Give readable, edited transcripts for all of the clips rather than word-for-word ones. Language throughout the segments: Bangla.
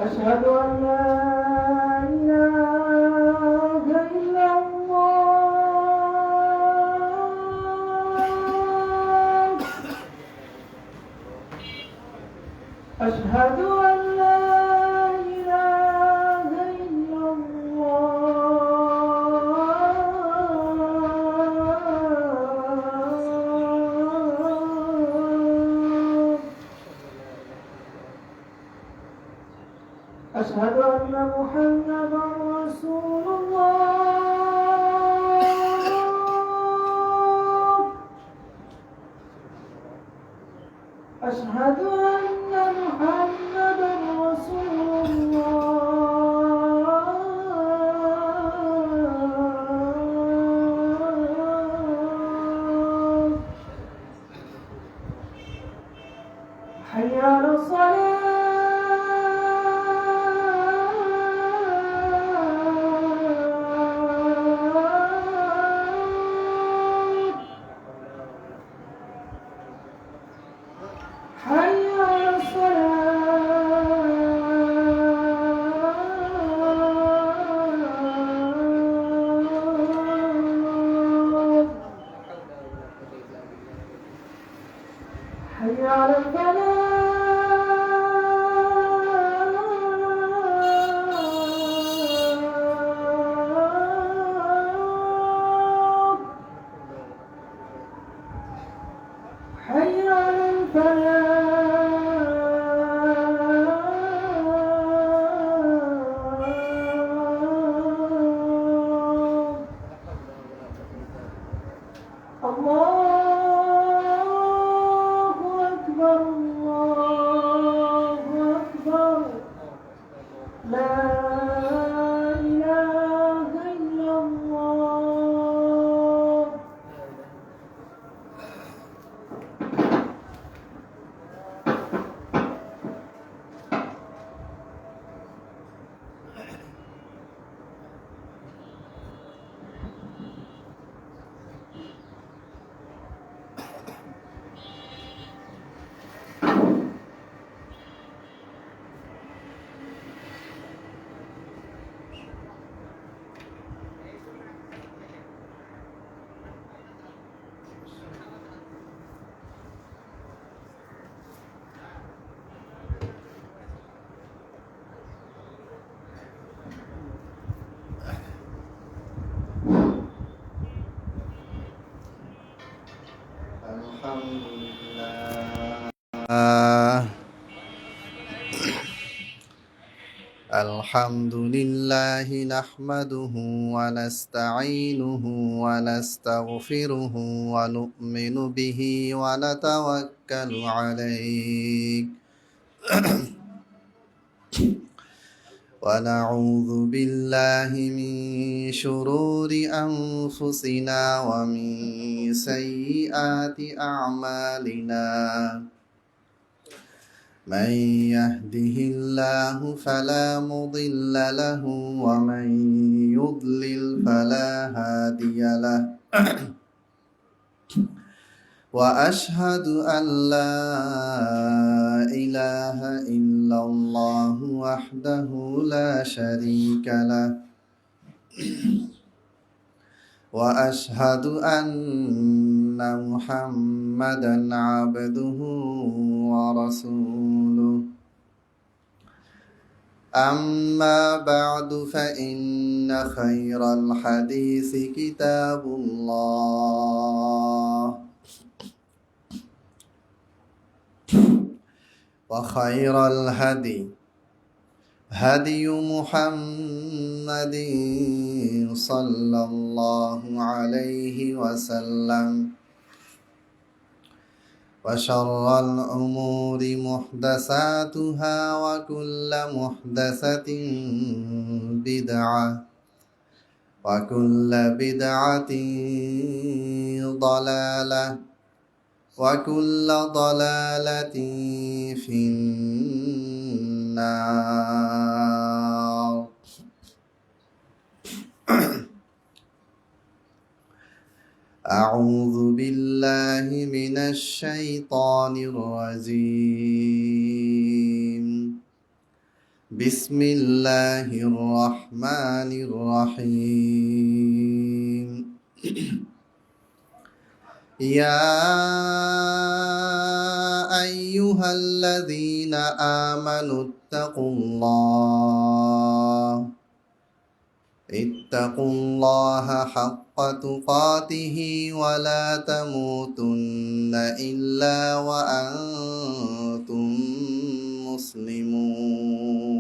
أشهد أن لا إله إلا الله. أشهد أن لا إله إلا الله. أشهد أن محمدا رسول الله. أشهد أن محمدا رسول الله. حي على الصلاة. حي على الصلاة. حي على الفلاح. حي على الفلاح. الله أكبر الله أكبر. لا إله إلا الله. الحمد لله نحمده ونستعينه ونستغفره ونؤمن به ونتوكل عليه ونعوذ بالله من شرور أنفسنا ومن سيئات أعمالنا من يهده الله فلا مضل له ومن يضلل فلا هادي له وأشهد أن لا إله إلا الله وحده لا شريك له وأشهد أن محمدا عبده ورسوله أما بعد فإن خير الحديث كتاب الله وخير الهدي هدي محمد صلى الله عليه وسلم وشر الأمور محدثاتها وكل محدثة بدعة وكل بدعة ضلالة وكل ضلالة في النار. أعوذ بالله من الشيطان الرجيم. بسم الله الرحمن الرحيم. يا أيها الذين آمنوا اتقوا الله حق تقاته ولا تموتن إلا وأنتم مسلمون.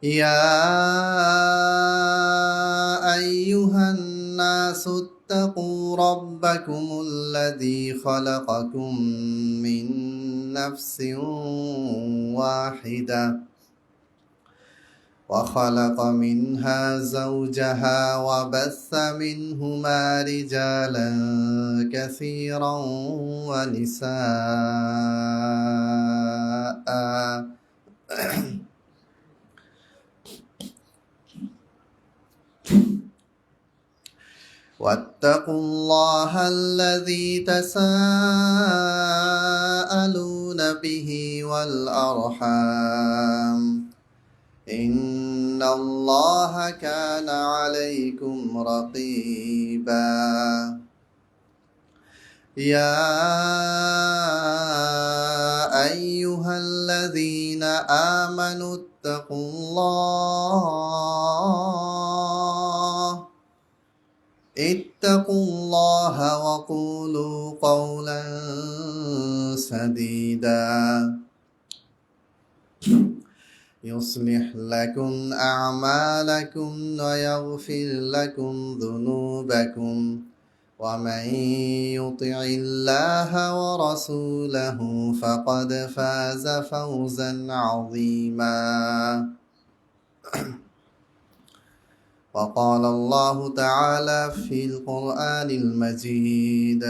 يا أيها الناس اتقوا ربكم الذي خلقكم من نفس واحدة وخلق منها زوجها وبث منهما رجالا كثيرا ونساء واتقوا الله الذي تساءلون به والأرحام إن الله كان عليكم رقيبا. يا أيها الذين آمنوا اتقوا الله وقولوا قولا سديدا يصلح لكم أعمالكم ويغفر لكم ذنوبكم ومن يطع الله ورسوله فقد فاز فوزا عظيما. وقال الله تعالى في القرآن المجيد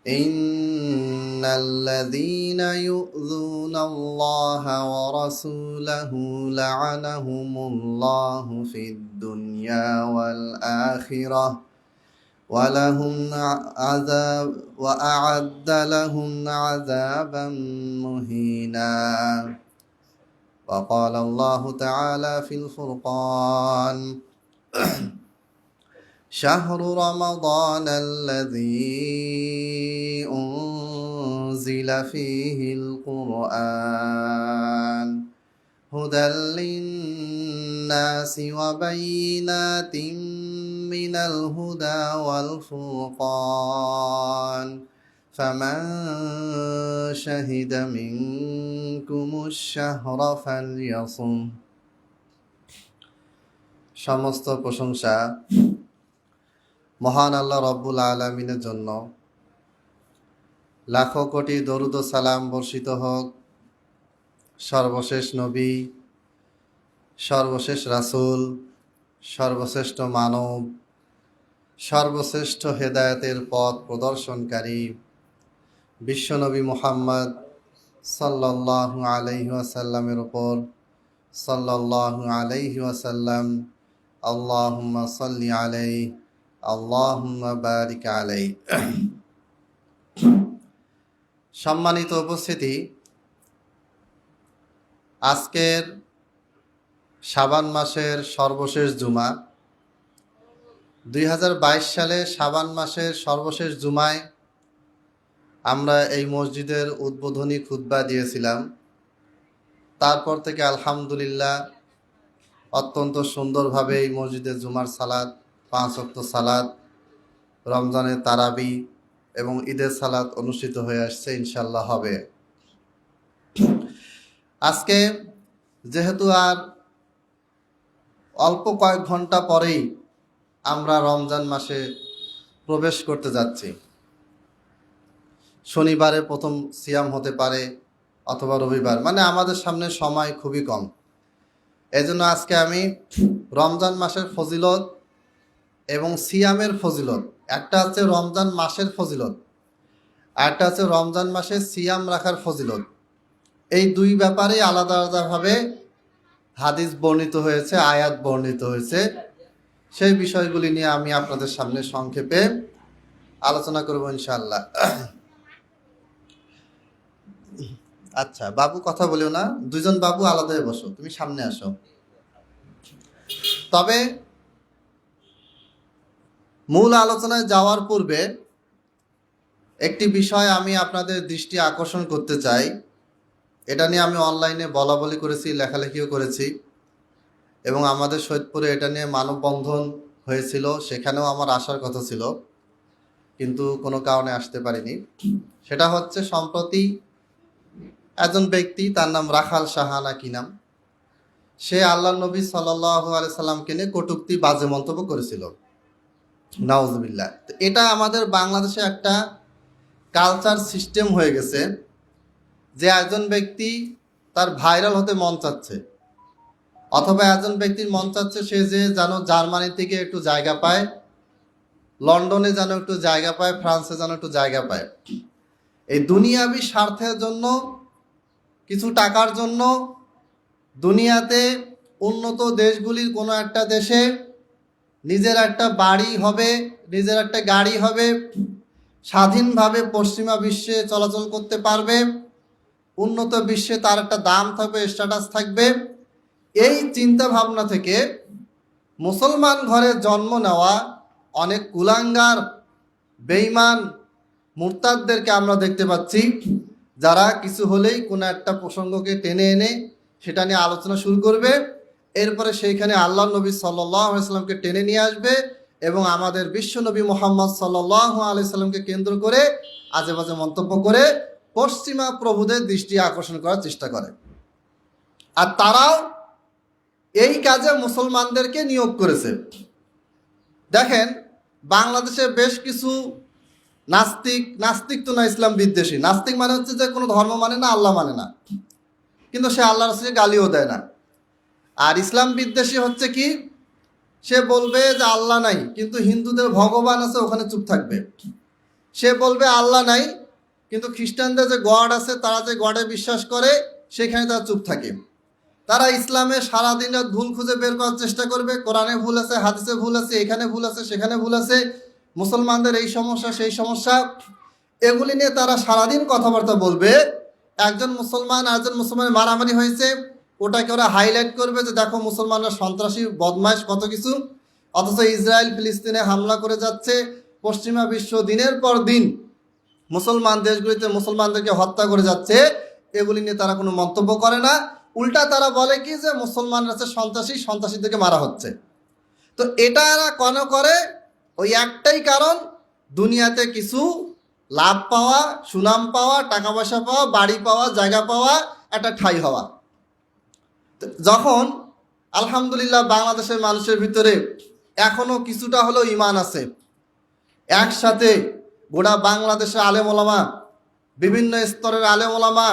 إن الذين يؤذون الله ورسوله لعنهم الله في الدنيا والآخرة وأعد لهم عذابا مهينا. وقال الله تعالى في الفرقان شهر رمضان الذي أنزل فيه القرآن هدى للناس وبينات من الهدى والفرقان فمن شهد منكم الشهر فليصم. সমস্ত প্রশংসা মহান আল্লাহ রব্বুল আলামিনের জন্য। লাখো কোটি দরুদ ও সালাম বর্ষিত হোক সর্বশেষ নবী, সর্বশেষ রাসূল, সর্বশ্রেষ্ঠ মানব, সর্বশ্রেষ্ঠ হেদায়েতের পথ প্রদর্শনকারী বিশ্বনবী মুহাম্মদ সাল্লাল্লাহু আলাইহি ওয়াসাল্লামের উপর। সাল্লাল্লাহু আলাইহি ওয়াসাল্লাম। আল্লাহুম্মা সাল্লি আলাইহি আল্লাহুম্মা বারিক আলাইহি। সম্মানিত উপস্থিতি, আজকের শাবান মাসের সর্বশেষ জুমা, 2022 সালে শাবান মাসের সর্বশেষ জুমায় আমরা এই মসজিদের উদ্বোধনী খুতবা দিয়েছিলাম। তারপর থেকে আলহামদুলিল্লাহ অত্যন্ত সুন্দরভাবে এই মসজিদে জুমার সালাত, 5 ওয়াক্ত সালাত, রমজানের তারাবি এবং ঈদের সালাত অনুষ্ঠিত হয়ে আসছে, ইনশাল্লাহ হবে। আজকে যেহেতু আর অল্প কয়েক ঘন্টা পরেই আমরা রমজান মাসে প্রবেশ করতে যাচ্ছি। শনিবারে প্রথম সিয়াম হতে পারে অথবা রবিবার, মানে আমাদের সামনে সময় খুবই কম। এজন্য আজকে আমি রমজান মাসের ফজিলত এবং সিয়ামের ফজিলত, একটা হচ্ছে রমজান মাসের ফজিলত আর একটা হচ্ছে রমজান মাসে সিয়াম রাখার ফজিলত, এই দুই ব্যাপারে আলাদা আলাদাভাবে হাদিস বর্ণিত হয়েছে, আয়াত বর্ণিত হয়েছে। সেই বিষয়গুলি নিয়ে আমি আপনাদের সামনে সংক্ষেপে আলোচনা করব ইনশাআল্লাহ। আচ্ছা বাবু কথা বলিও না, দুইজন বাবু আলাদা হয়ে বসো, তুমি সামনে আসো। তবে মূল আলোচনায় যাওয়ার পূর্বে একটি বিষয় আমি আপনাদের দৃষ্টি আকর্ষণ করতে চাই। এটা নিয়ে আমি অনলাইনে বলা বলি করেছি, লেখালেখিও করেছি এবং আমাদের সৈয়দপুরে এটা নিয়ে মানববন্ধন হয়েছিল, সেখানেও আমার আসার কথা ছিল কিন্তু কোনো কারণে আসতে পারিনি। সেটা হচ্ছে সম্প্রতি একজন ব্যক্তি, তার নাম রাখাল সাহানা কি নাম, সে আল্লাহ নবী সাল্লাল্লাহু আলাইহি সাল্লামকে নিয়ে কটূক্তি বাজে মন্তব্য করেছিল, নাউজুবিল্লাহ। তো এটা আমাদের বাংলাদেশে একটা কালচার সিস্টেম হয়ে গেছে যে একজন ব্যক্তি তার ভাইরাল হতে মন চাচ্ছে অথবা একজন ব্যক্তির মন চাচ্ছে সে যে যেন জার্মানি থেকে একটু জায়গা পায়, লন্ডনে যেন একটু জায়গা পায়, ফ্রান্সে যেন একটু জায়গা পায়। এই দুনিয়াবি স্বার্থের জন্য, কিছু টাকার জন্য দুনিয়াতে উন্নত দেশগুলির কোনো একটা দেশে নিজের একটা বাড়ি হবে, নিজের একটা গাড়ি হবে, স্বাধীনভাবে পশ্চিমা বিশ্বে চলাচল করতে পারবে, উন্নত বিশ্বে তার একটা দাম থাকবে, স্ট্যাটাস থাকবে। এই চিন্তা ভাবনা থেকে মুসলমান ঘরে জন্ম নেওয়া অনেক কুলাঙ্গার, বেঈমান, মুরতাদদেরকে আমরা দেখতে পাচ্ছি, যারা কিছু হলেই কোনো একটা প্রসঙ্গকে টেনে এনে সেটা নিয়ে আলোচনা শুরু করবে, এরপরে সেইখানে আল্লাহ নবী সাল্লাল্লাহু আলাইহি সাল্লামকে টেনে নিয়ে আসবে এবং আমাদের বিশ্ব নবী মুহাম্মদ সাল্লাল্লাহু আলাইহি সাল্লামকে কেন্দ্র করে আজে বাজে মন্তব্য করে পশ্চিমা প্রভুদের দৃষ্টি আকর্ষণ করার চেষ্টা করে। আর তারাও এই কাজে মুসলমানদেরকে নিয়োগ করেছে। দেখেন, বাংলাদেশে বেশ কিছু নাস্তিক তো না, ইসলাম বিদ্বেষী। নাস্তিক মানে হচ্ছে যে কোনো ধর্ম মানে না, আল্লাহ মানে না, কিন্তু সে আল্লাহ রাসূলকে গালিও দেয় না। আর ইসলাম বিদ্বেষী হচ্ছে কি, সে বলবে যে আল্লাহ নাই কিন্তু হিন্দুদের ভগবান আছে, ওখানে চুপ থাকবে। সে বলবে আল্লাহ নাই কিন্তু খ্রিস্টানদের যে গড আছে, তারা যে গডে বিশ্বাস করে, সেখানে তারা চুপ থাকে। তারা ইসলামে সারাদিন রাত ভুল খুঁজে বের করার চেষ্টা করবে, কোরআনে ভুল আছে, হাদিসে ভুল আছে, এখানে ভুল আছে, সেখানে ভুল আছে, মুসলমানদের এই সমস্যা সেই সমস্যা, এগুলি নিয়ে তারা সারাদিন কথাবার্তা বলবে। একজন মুসলমান আর একজন মুসলমানের মারামারি হয়েছে, ওটাকে ওরা হাইলাইট করবে যে দেখো মুসলমানরা সন্ত্রাসী, বদমাইশ, কত কিছু। অথচ ইসরায়েল ফিলিস্তিনে হামলা করে যাচ্ছে, পশ্চিমা বিশ্ব দিনের পর দিন মুসলমান দেশগুলিতে মুসলমানদেরকে হত্যা করে যাচ্ছে, এগুলি নিয়ে তারা কোনো মন্তব্য করে না। উল্টা তারা বলে কি যে মুসলমানরা হচ্ছে সন্ত্রাসী, সন্ত্রাসীদেরকে মারা হচ্ছে। তো এটা এরা কেন করে? ওই একটাই কারণ, দুনিয়াতে কিছু লাভ পাওয়া, সুনাম পাওয়া, টাকা পয়সা পাওয়া, বাড়ি পাওয়া, জায়গা পাওয়া, একটা ঠাঁই হওয়া। যখন আলহামদুলিল্লাহ বাংলাদেশের মানুষের ভিতরে এখনো কিছুটা হলেও ঈমান আছে, একসাথে গোটা বাংলাদেশের আলেম ওলামা, বিভিন্ন স্তরের আলেম ওলামা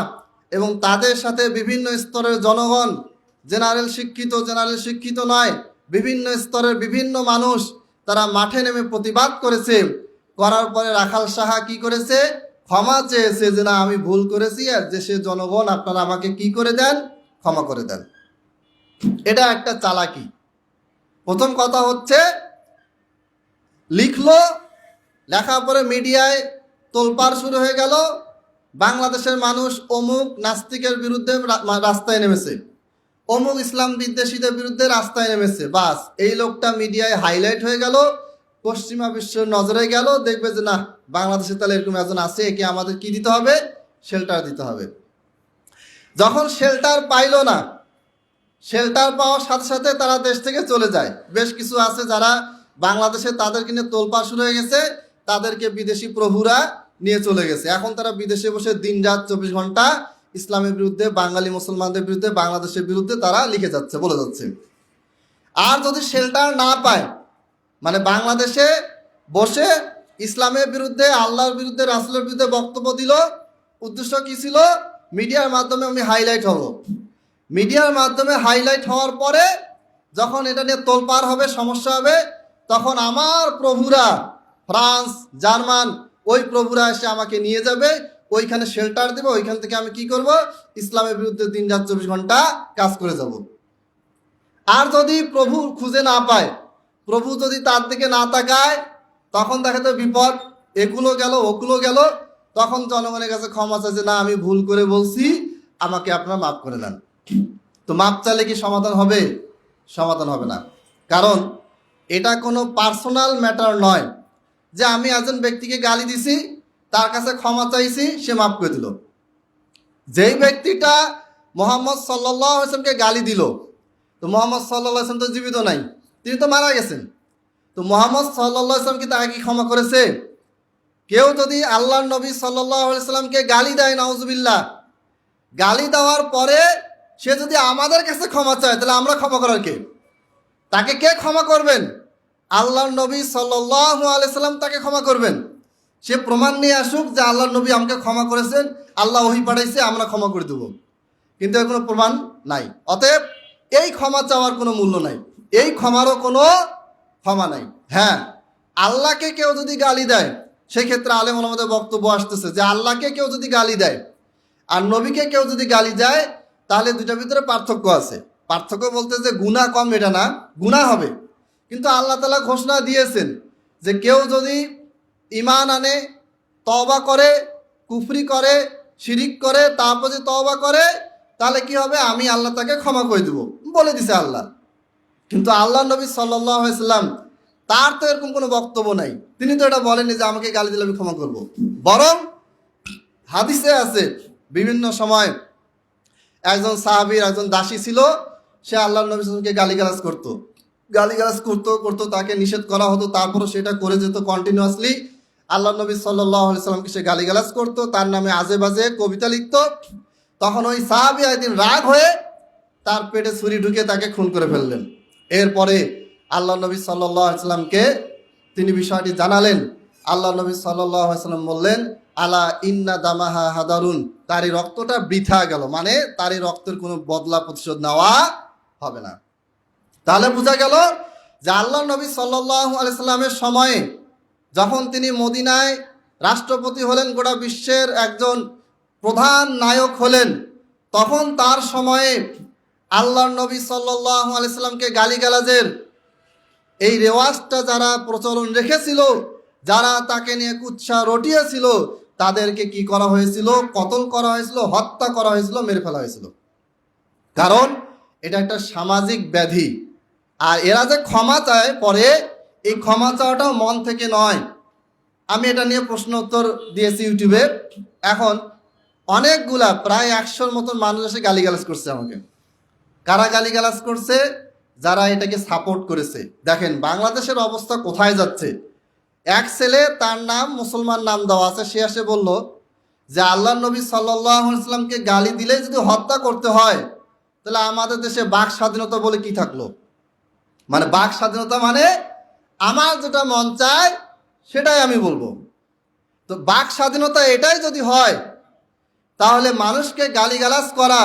এবং তাদের সাথে বিভিন্ন স্তরের জনগণ, জেনারেল শিক্ষিত নয়, বিভিন্ন স্তরের বিভিন্ন মানুষ, তারা মাঠে নেমে প্রতিবাদ করেছে। করার পরে রাখাল সাহা কি করেছে? ক্ষমা চেয়েছে যে না আমি ভুল করেছি, আর দেশের জনগণ আপনারা আমাকে কি করে দেন, ক্ষমা করে দেন। এটা একটা চালাকি। প্রথম কথা হচ্ছে লিখলো, লেখার পরে মিডিয়ায় তোলপাড় শুরু হয়ে গেল, বাংলাদেশের মানুষ অমুক নাস্তিকের বিরুদ্ধে রাস্তায় নেমেছে, অমুক ইসলাম বিদ্বেষীদের বিরুদ্ধে রাস্তায় নেমেছে। বাস, এই লোকটা মিডিয়ায় হাইলাইট হয়ে গেল, পশ্চিমা বিশ্বের নজরে গেল, দেখবে যে না বাংলাদেশে তাহলে এরকম একজন আছে, একে আমাদের কি দিতে হবে? শেল্টার দিতে হবে। যখন শেল্টার পাইল না, শেল্টার পাওয়ার সাথে সাথে তারা দেশ থেকে চলে যায়। বেশ কিছু আছে যারা বাংলাদেশে, তাদেরকে নিয়ে তোলপাড় শুরু হয়ে গেছে, তাদেরকে বিদেশি প্রভুরা নিয়ে চলে গেছে। এখন তারা বিদেশে বসে দিন রাত 24 ঘন্টা ইসলামের বিরুদ্ধে, বাঙালি মুসলমানদের বিরুদ্ধে, বাংলাদেশের বিরুদ্ধে তারা লিখে যাচ্ছে, বলে যাচ্ছে। আর যদি শেল্টার না পায়, মানে বাংলাদেশে বসে ইসলামের বিরুদ্ধে, আল্লাহর বিরুদ্ধে, রাসূলের বিরুদ্ধে বক্তব্য দিল, উদ্দেশ্য কি ছিল? মিডিয়ার মাধ্যমে আমি হাইলাইট হব। মিডিয়ার মাধ্যমে হাইলাইট হওয়ার পরে যখন এটা নিয়ে তোলপাড় হবে, সমস্যা হবে, তখন আমার প্রভুরা, ফ্রান্স, জার্মান, ওই প্রভুরা এসে আমাকে নিয়ে যাবে, ওইখানে শেল্টার দেবে, ওইখান থেকে আমি কি করব? ইসলামের বিরুদ্ধে দিন রাত 24 ঘন্টা কাজ করে যাব। আর যদি প্রভু খুঁজে না পায়, প্রভু যদি তার দিকে না তাকায়, তখন দেখা তো বিপদ, এগুলো গেল ওগুলো গেল, তখন জনগণের কাছে ক্ষমা চাইছে, না আমি ভুল করে বলছি, আমাকে আপনারা মাফ করে দেন। তো মাপ চাইলে কি সমাধান হবে? সমাধান হবে না। কারণ এটা কোনো পার্সোনাল ম্যাটার নয় যে আমি একজন ব্যক্তিকে গালি দিছি, তার কাছে ক্ষমা চাইছি, সে মাফ করে দিল। যেই ব্যক্তিটা মোহাম্মদ সাল্লাল্লাহু আলাইহি ওয়াসাল্লামকে গালি দিল, তো মোহাম্মদ সাল্লাল্লাহু আলাইহি ওয়াসাল্লাম তো জীবিত নাই, তিনি তো মারা গেছেন। তো মোহাম্মদ সাল্লাল্লাহু আলাইহি ওয়াসাল্লাম কি তাকে কি ক্ষমা করেছে? কেউ যদি আল্লাহর নবী সাল্লাল্লাহু আলাইহি ওয়াসাল্লামকে গালি দেয়, নাউজুবিল্লাহ, গালি দেওয়ার পরে সে যদি আমাদের কাছে ক্ষমা চায়, তাহলে আমরা ক্ষমা করার কে? তাকে কে ক্ষমা করবেন? আল্লাহর নবী সাল্লাল্লাহু আলাইহি সাল্লাম তাকে ক্ষমা করবেন। সে প্রমাণ নিয়ে আসুক যে আল্লাহর নবী আমাকে ক্ষমা করেছেন, আল্লাহ ওহী পাঠাইছে, আমরা ক্ষমা করে দেব। কিন্তু এর কোনো প্রমাণ নাই। অতএব এই ক্ষমা চাওয়ার কোনো মূল্য নাই, এই ক্ষমারও কোনো ক্ষমা নাই। হ্যাঁ, আল্লাহকে কেউ যদি গালি দেয়, সেই ক্ষেত্রে আলেম ওলামাদের বক্তব্য আসতেছে যে আল্লাহকে কেউ যদি গালি দেয় আর নবীকে কেউ যদি গালি দেয়, তাহলে দুটার ভিতরে পার্থক্য আছে। পার্থক্য বলতে যে গুনাহ কম, এটা না, গুনাহ হবে। কিন্তু আল্লাহ তাআলা ঘোষণা দিয়েছেন যে কেউ যদি ঈমান আনে, তওবা করে, কুফরি করে, শিরিক করে, তারপর যদি তওবা করে, তাহলে কি হবে? আমি আল্লাহ তাকে ক্ষমা করে দেব, বলে দিছে আল্লাহ। কিন্তু আল্লাহ নবী সাল্লাল্লাহু আলাইহি সাল্লাম, তার তো এরকম কোনো বক্তব্য নাই। তিনি তো এটা বলেননি যে আমাকে গালি দিলে আমি ক্ষমা করব। বরং হাদিসে আছে বিভিন্ন সময় একজন সাহাবীর একজন দাসী ছিল, সে আল্লাহ নবী সাল্লাল্লাহু গালিগালাজ করতো, গালিগালাজ করতো করতো, তাকে নিষেধ করা হতো, তারপরও সেটা করে যেত কন্টিনিউয়াসলি। আল্লাহ নবী সাল্লাল্লাহু আলাইহি সাল্লামকে সে গালিগালাজ করতো, তার নামে আজে বাজে কবিতা লিখতো। তখন ওই সাহাবী একদিন রাগ হয়ে তার পেটে ছুরি ঢুকে তাকে খুন করে ফেললেন। এরপরে আল্লাহ নবী সাল্লাল্লাহু আলাইহি সাল্লামকে তিনি বিষয়টি জানালেন। আল্লাহ নবী সাল্লাল্লাহু আলাইহি সাল্লাম বললেন, আলা ইন্না দামাহা হাদারুন, তার এই রক্তটা বৃথা গেল, মানে তার এই রক্তের কোনো বদলা প্রতিশোধ নেওয়া হবে না। তাহলে বোঝা গেল যে আল্লাহ নবী সাল্লাল্লাহু আলাইহি সাল্লামের সময়ে যখন তিনি মদিনায় রাষ্ট্রপতি হলেন, গোটা বিশ্বের একজন প্রধান নায়ক হলেন, তখন তার সময়ে আল্লাহর নবী সাল্লাল্লাহু আলাইহি সাল্লামকে গালিগালাজের এই রেওয়াজটা যারা প্রচলন রেখেছিল, যারা তাকে নিয়ে কুৎসা রটিয়েছিল, তাদেরকে কি করা হয়েছিল? কতল করা হয়েছিল, হত্যা করা হয়েছিল, মেরে ফেলা হয়েছিল। কারণ এটা একটা সামাজিক ব্যাধি। আর এরা যে ক্ষমা চায় পরে, এই ক্ষমা চাওয়াটাও মন থেকে নয়। আমি এটা নিয়ে প্রশ্ন উত্তর দিয়েছি ইউটিউবে। এখন অনেকগুলা, প্রায় 100-র মতন মানুষ এসে গালিগালাজ করছে আমাকে। কারা গালিগালাজ করছে? যারা এটাকে সাপোর্ট করেছে। দেখেন বাংলাদেশের অবস্থা কোথায় যাচ্ছে। এক ছেলে, তার নাম মুসলমান নাম দেওয়া আছে, সে এসে বলল যে আল্লাহ নবী সাল্লাল্লাহু আলাইহি সাল্লামকে গালি দিলে যদি হত্যা করতে হয়, তাহলে আমাদের দেশে বাক স্বাধীনতা বলে কি থাকলো? মানে বাক স্বাধীনতা মানে আমার যেটা মন চায় সেটাই আমি বলবো। তো বাক স্বাধীনতা এটাই যদি হয়, তাহলে মানুষকে গালিগালাজ করা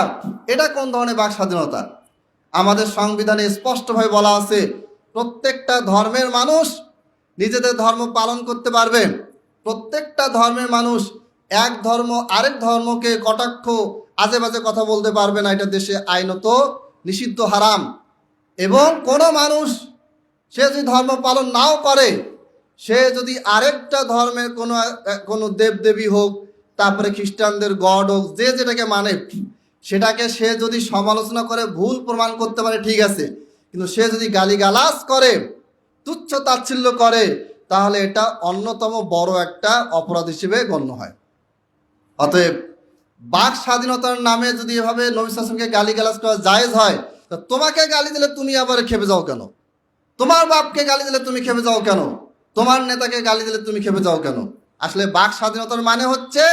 এটা কোন ধরনের বাক স্বাধীনতা? আমাদের সংবিধানে স্পষ্টভাবে বলা আছে প্রত্যেকটা ধর্মের মানুষ নিজেদের ধর্ম পালন করতে পারবে। প্রত্যেকটা ধর্মের মানুষ এক ধর্ম আরেক ধর্মকে কটাক্ষ, আজে বাজে কথা বলতে পারবে না, এটা দেশে আইনত নিষিদ্ধ, হারাম। এবং কোনো মানুষ সে যদি ধর্ম পালন নাও করে, সে যদি আরেকটা ধর্মের কোনো দেবদেবী হোক, তারপরে খ্রিস্টানদের গড হোক, যে যেটাকে মানে, সেটাকে সে যদি সমালোচনা করে ভুল প্রমাণ করতে পারে, ঠিক আছে। কিন্তু সে যদি গালিগালাজ করে, তুচ্ছ তাচ্ছিল্য করে, তাহলে এটা অন্যতম বড় একটা অপরাধ হিসেবে গণ্য হয়। অতএব বাক স্বাধীনতার নামে যদি এভাবে নবী সাল্লাল্লাহু আলাইহি ওয়াসাল্লামকে গালিগালাজ করা জায়েজ হয়, তো তোমাকে গালি দিলে তুমি আবার খেপে যাও কেন? তোমার বাপকে গালি দিলে তুমি খেপে যাও কেন? তোমার নেতাকে গালি দিলে তুমি খেপে যাও কেন? আসলে বাক স্বাধীনতার মানে হচ্ছে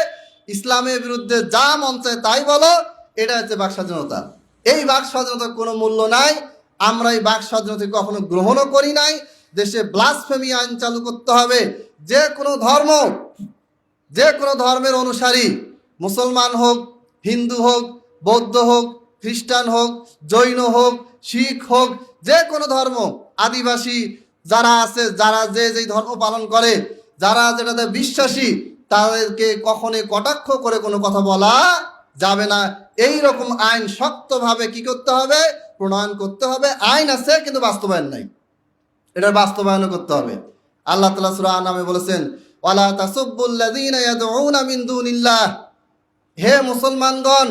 ইসলামের বিরুদ্ধে যা মন চায় তাই বলো, এটা হচ্ছে বাক স্বাধীনতা। এই বাক স্বাধীনতার কোনো মূল্য নাই। আমরা এই বাক স্বাধীনতা কখনো গ্রহণও করি নাই। দেশে ব্লাসফেমি আইন চালু করতে হবে। যে কোনো ধর্মের অনুসারী, মুসলমান হোক, হিন্দু হোক, বৌদ্ধ হোক, খ্রিস্টান হোক, জৈন হোক, শিখ হোক, যে কোনো ধর্ম, আদিবাসী যারা আছে, যারা যে যেই ধর্ম পালন করে, যারা যেটাতে বিশ্বাসী, তাদেরকে কখনোই কটাক্ষ করে কোনো কথা বলা যাবে না। এই রকম আইন শক্তভাবে কি করতে হবে? প্রণয়ন করতে হবে। আইন আছে কিন্তু বাস্তবায়ন নাই, এটার বাস্তবায়ন করতে হবে। আল্লাহ তাআলা সূরা আনআমে বলেছেন, ওয়ালা তাসুব্বুল্লাযীনা ইয়াদউনা মিন দুনিল্লাহ, হে মুসলমানগণ,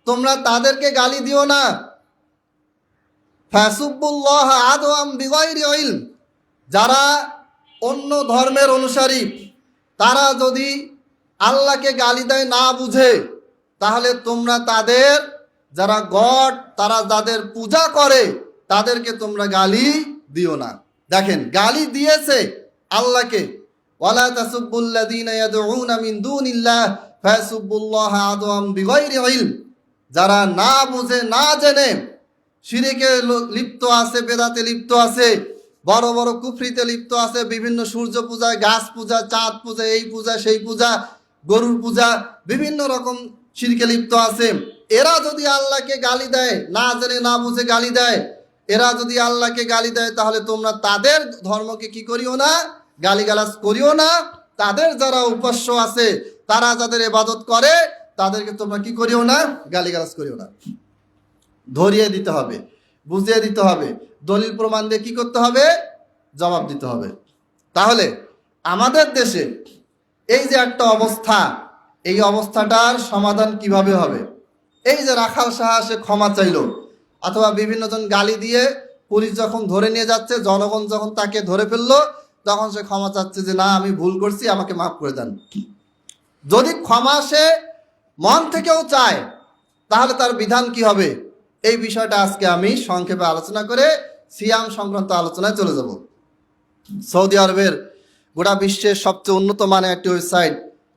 তোমরা তাদেরকে গালি দিও না। ফাসুব্বুল্লাহ আদওয়াম বিগাইরি ইলম, যারা অন্য ধর্মের অনুসারী, তারা যদি আল্লাহকে গালি দেয় না বুঝে, তাহলে তোমরা তাদের যারা গড, তারা যাদের পূজা করে, তাদেরকে তোমরা গালি দিও না। দেখেন, গালি দিয়েছে আল্লাহকে। ওয়ালা তাসুব্বুল্লাযীনা ইয়াদউনা মিন দুনিল্লাহ ফাসুব্বুল্লাহ আদওয়াম বিগাইরি ইলম, যারা না বুঝে না জেনে শিরকে লিপ্ত আছে, বেদাতে লিপ্ত আছে, বড় বড় কুফরিতে লিপ্ত আছে, বিভিন্ন সূর্য পূজা, গাছ পূজা, চাঁদ পূজা, এই পূজা সেই পূজা, গরুর পূজা, বিভিন্ন রকম শিরকে লিপ্ত আছে। এরা যদি আল্লাহকে গালি দেয়, না জেনে না বুঝে গালি দেয়, এরা যদি আল্লাহকে গালি দেয়, তাহলে তোমরা তাদের ধর্মকে কি করিও না? গালিগালাজ করিও না। তাদের যারা উপাস্য আছে, তারা যাদের ইবাদত করে, তাদেরকে তোমরা কি করিও না? গালিগালাজ করিও না। ধরিয়ে দিতে হবে, বুঝিয়ে দিতে হবে, দলিল প্রমাণ দিয়ে কি করতে হবে? জবাব দিতে হবে। তাহলে আমাদের দেশে এই যে একটা অবস্থা, এই অবস্থাটার সমাধান কিভাবে হবে? এই যে রাখাল সাহা সে ক্ষমা চাইল, অথবা বিভিন্ন জন গালি দিয়ে পুলিশ যখন ধরে নিয়ে যাচ্ছে, জনগণ যখন তাকে ধরে ফেললো, তখন সে ক্ষমা চাচ্ছে যে না, আমি ভুল করছি, আমাকে মাফ করে দেন। যদি ক্ষমা সে মন থেকেও চায়, তাহলে তার বিধান কি হবে? এই বিষয়টা আজকে আমি সংক্ষেপে আলোচনা করে সিয়াম সংক্রান্ত আলোচনায় চলে যাব। সৌদি আরবের গোটা বিশ্বের সবচেয়ে উন্নত মানের একটি ওয়েবসাইট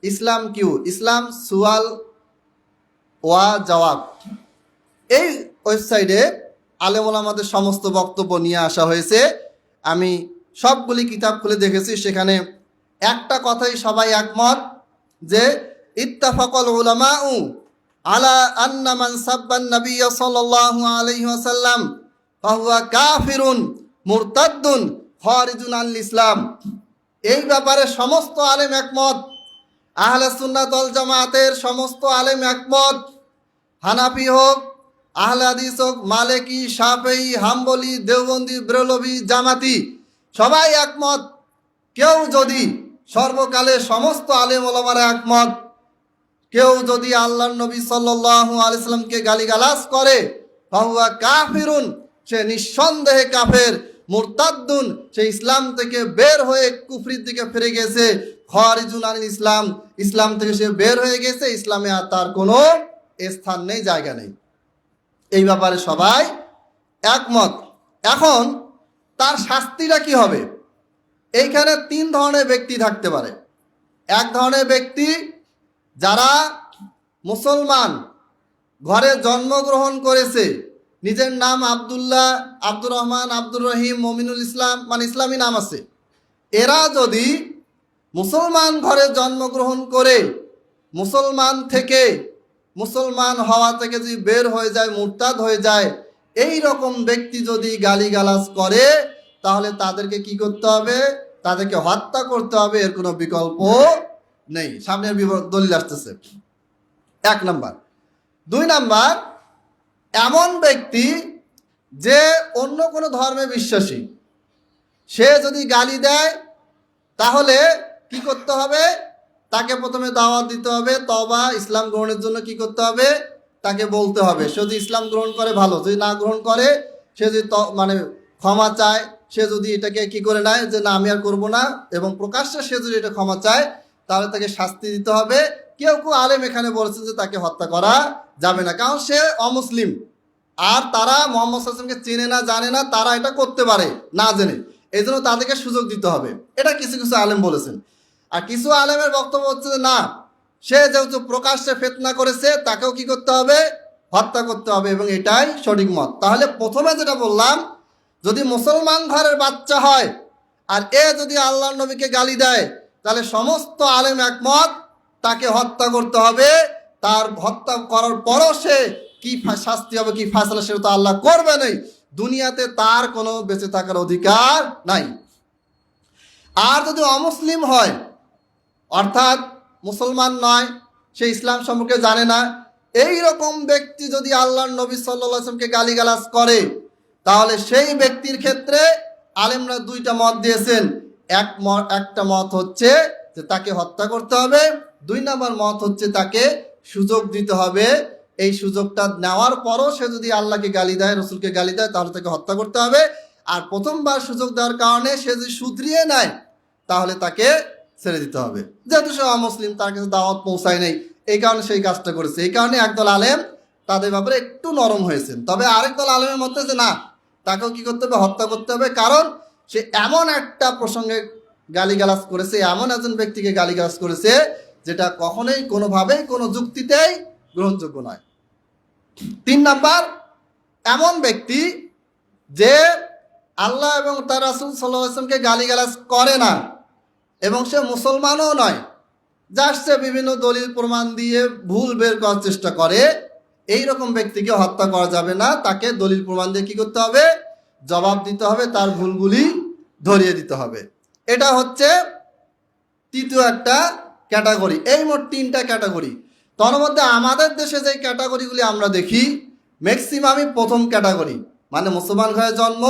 ইসলাম কিউ, ইসলাম সুয়াল ওয়া জওয়াব, এই ওয়েবসাইটে আলেম ওলামাদের সমস্ত বক্তব্য নিয়ে আসা হয়েছে। আমি সবগুলি কিতাব খুলে দেখেছি, সেখানে একটা কথাই সবাই একমত, যে ইত্তাফাকাল উলামাউ আলা আন্না মান সাব্বান নবী সাল্লাল্লাহু আলাইহি ওয়াসাল্লাম ফাহুয়া কাফিরুন মুরতাদ্দুন খারিজুন আল ইসলাম। এই ব্যাপারে সমস্ত আলেম একমত, আহলে সুন্নাত ওয়াল জামাতের সমস্ত আলেম একমত। হানাফি হোক, আহলে হাদিস হোক, মালিকি, শাফেঈ, হাম্বলি, দেওবন্দি, বেরলভী, জামাতি, সবাই একমত। কেউ যদি সর্বকালে সমস্ত আলেম ওলামারা একমত, কেউ যদি আল্লাহর নবী সাল্লাল্লাহু আলাইহি সাল্লামকে গালিগালাজ করে, ফাহুয়া কাফিরুন, সে নিঃসন্দেহে কাফের, মুরতাদ্দুন, সে ইসলাম থেকে বের হয়ে কুফরির দিকে ফিরে গেছে, খারিজুন আনিল ইসলাম, ইসলাম থেকে সে বের হয়ে গেছে, ইসলামে আর তার কোনো স্থান নেই, জায়গা নেই। এই ব্যাপারে সবাই একমত। এখন তার শাস্তিটা কি হবে? এইখানে তিন ধরনের ব্যক্তি থাকতে পারে। এক ধরনের ব্যক্তি যারা মুসলমান, ঘরে জন্মগ্রহণ করেছে, নিজের নাম আব্দুল্লাহ, আব্দুর রহমান, আব্দুর রহিম, মমিনুল ইসলাম, মানে ইসলামী নাম আছে, এরা যদি মুসলমান ঘরে জন্মগ্রহণ করে মুসলমান হওয়া থেকে যদি বের হয়ে যায়, মুরতাদ হয়ে যায়, এই রকম ব্যক্তি যদি গালিগালাজ করে, তাহলে তাদেরকে কি করতে হবে? তাদেরকে হত্যা করতে হবে, এর কোনো বিকল্প নেই। সামনের দলিল আসতেছে। 1 নাম্বার। 2 নাম্বার, এমন ব্যক্তি যে অন্য কোনো ধর্মে বিশ্বাসী, সে যদি গালি দেয়, তাহলে কি করতে হবে? তাকে প্রথমে দাওয়াত দিতে হবে, তওবা ইসলাম গ্রহণের জন্য কি করতে হবে? তাকে বলতে হবে। সে যদি ইসলাম গ্রহণ করে ভালো, যদি না গ্রহণ করে, সে যদি মানে ক্ষমা চায়, সে যদি এটাকে কি করে নেয় যে না আমি আর করবো না, এবং প্রকাশ্যে সে যদি এটা ক্ষমা চায়, তাহলে তাকে শাস্তি দিতে হবে। কেউ আলেম এখানে বলেছেন যে তাকে হত্যা করা যাবে না, কারণ সে অমুসলিম, আর তারা মুহাম্মদ সাল্লাল্লাহু আলাইহি ওয়াসাল্লামকে চেনে না, জানে না, তারা এটা করতে পারে না জেনে, এই জন্য তাদেরকে সুযোগ দিতে হবে। এটা কিছু কিছু আলেম বলেছেন। আর কিছু আলেমের বক্তব্য হচ্ছে যে না, সে যেহেতু প্রকাশ্যে ফিতনা করেছে, তাকেও কি করতে হবে? হত্যা করতে হবে, এবং এটাই সঠিক মত। তাহলে প্রথমে যেটা বললাম, যদি মুসলমান ঘরের বাচ্চা হয় আর এ যদি আল্লাহর নবীকে গালি দেয়, তাহলে সমস্ত আলেম একমত তাকে হত্যা করতে হবে। তার হত্যা করার পরও সে কি শাস্তি হবে, কি ফায়সালা, সেটা তো আল্লাহ করবে নাই। দুনিয়াতে তার কোনো বেঁচে থাকার অধিকার নাই। আর যদি অমুসলিম হয়, অর্থাৎ মুসলমান নয়, সে ইসলাম সম্পর্কে জানে না, এই রকম ব্যক্তি যদি আল্লাহর নবী সাল্লাল্লাহু আলাইহি ওয়াসাল্লামকে গালিগালাজ করে, তাহলে সেই ব্যক্তির ক্ষেত্রে আলেমরা দুইটা মত দিয়েছেন। একটা মত হচ্ছে যে তাকে হত্যা করতে হবে, 2 নম্বর মত হচ্ছে তাকে সুযোগ দিতে হবে। এই সুযোগটা নেওয়ার পরও সে যদি আল্লাহকে গালি দেয়, রসুলকে গালি দেয়, তাহলে তাকে হত্যা করতে হবে। আর প্রথমবার সুযোগ দেওয়ার কারণে সে যদি শুধরিয়ে নেয়, তাহলে তাকে ছেড়ে দিতে হবে। যেহেতু সে অমুসলিম, তার কাছে দাওয়াত পৌঁছায় নেই, এই কারণে সেই কাজটা করেছে। এই কারণে একদল আলেম তাদের ব্যাপারে একটু নরম হয়েছেন। তবে আরেক দল আলেমের মধ্যে যে না, তাকেও কি করতে হবে, হত্যা করতে হবে, কারণ সে এমন একটা প্রসঙ্গে গালিগালাজ করেছে, এমন একজন ব্যক্তিকে গালিগালাজ করেছে যেটা কখনোই কোনোভাবেই কোনো যুক্তিতেই গ্রহণযোগ্য নয়। 3 নাম্বার, এমন ব্যক্তি যে আল্লাহ এবং তার রাসূল সাল্লাল্লাহু আলাইহি ওয়াসাল্লামকে গালিগালাজ করে না এবং সে মুসলমানও নয়, যার সে বিভিন্ন দলিল প্রমাণ দিয়ে ভুল বের করার চেষ্টা করে, এই রকম ব্যক্তিকে হত্যা করা যাবে না। তাকে দলিল প্রমাণ দিয়ে কি করতে হবে, জবাব দিতে হবে, তার ভুলগুলি ধরিয়ে দিতে হবে। এটা হচ্ছে তৃতীয় একটা ক্যাটাগরি। এই মোট 3টা ক্যাটাগরি। তার মধ্যে আমাদের দেশে যে ক্যাটাগরিগুলি আমরা দেখি, ম্যাক্সিমামই প্রথম ক্যাটাগরি, মানে মুসলমান ঘরে জন্ম,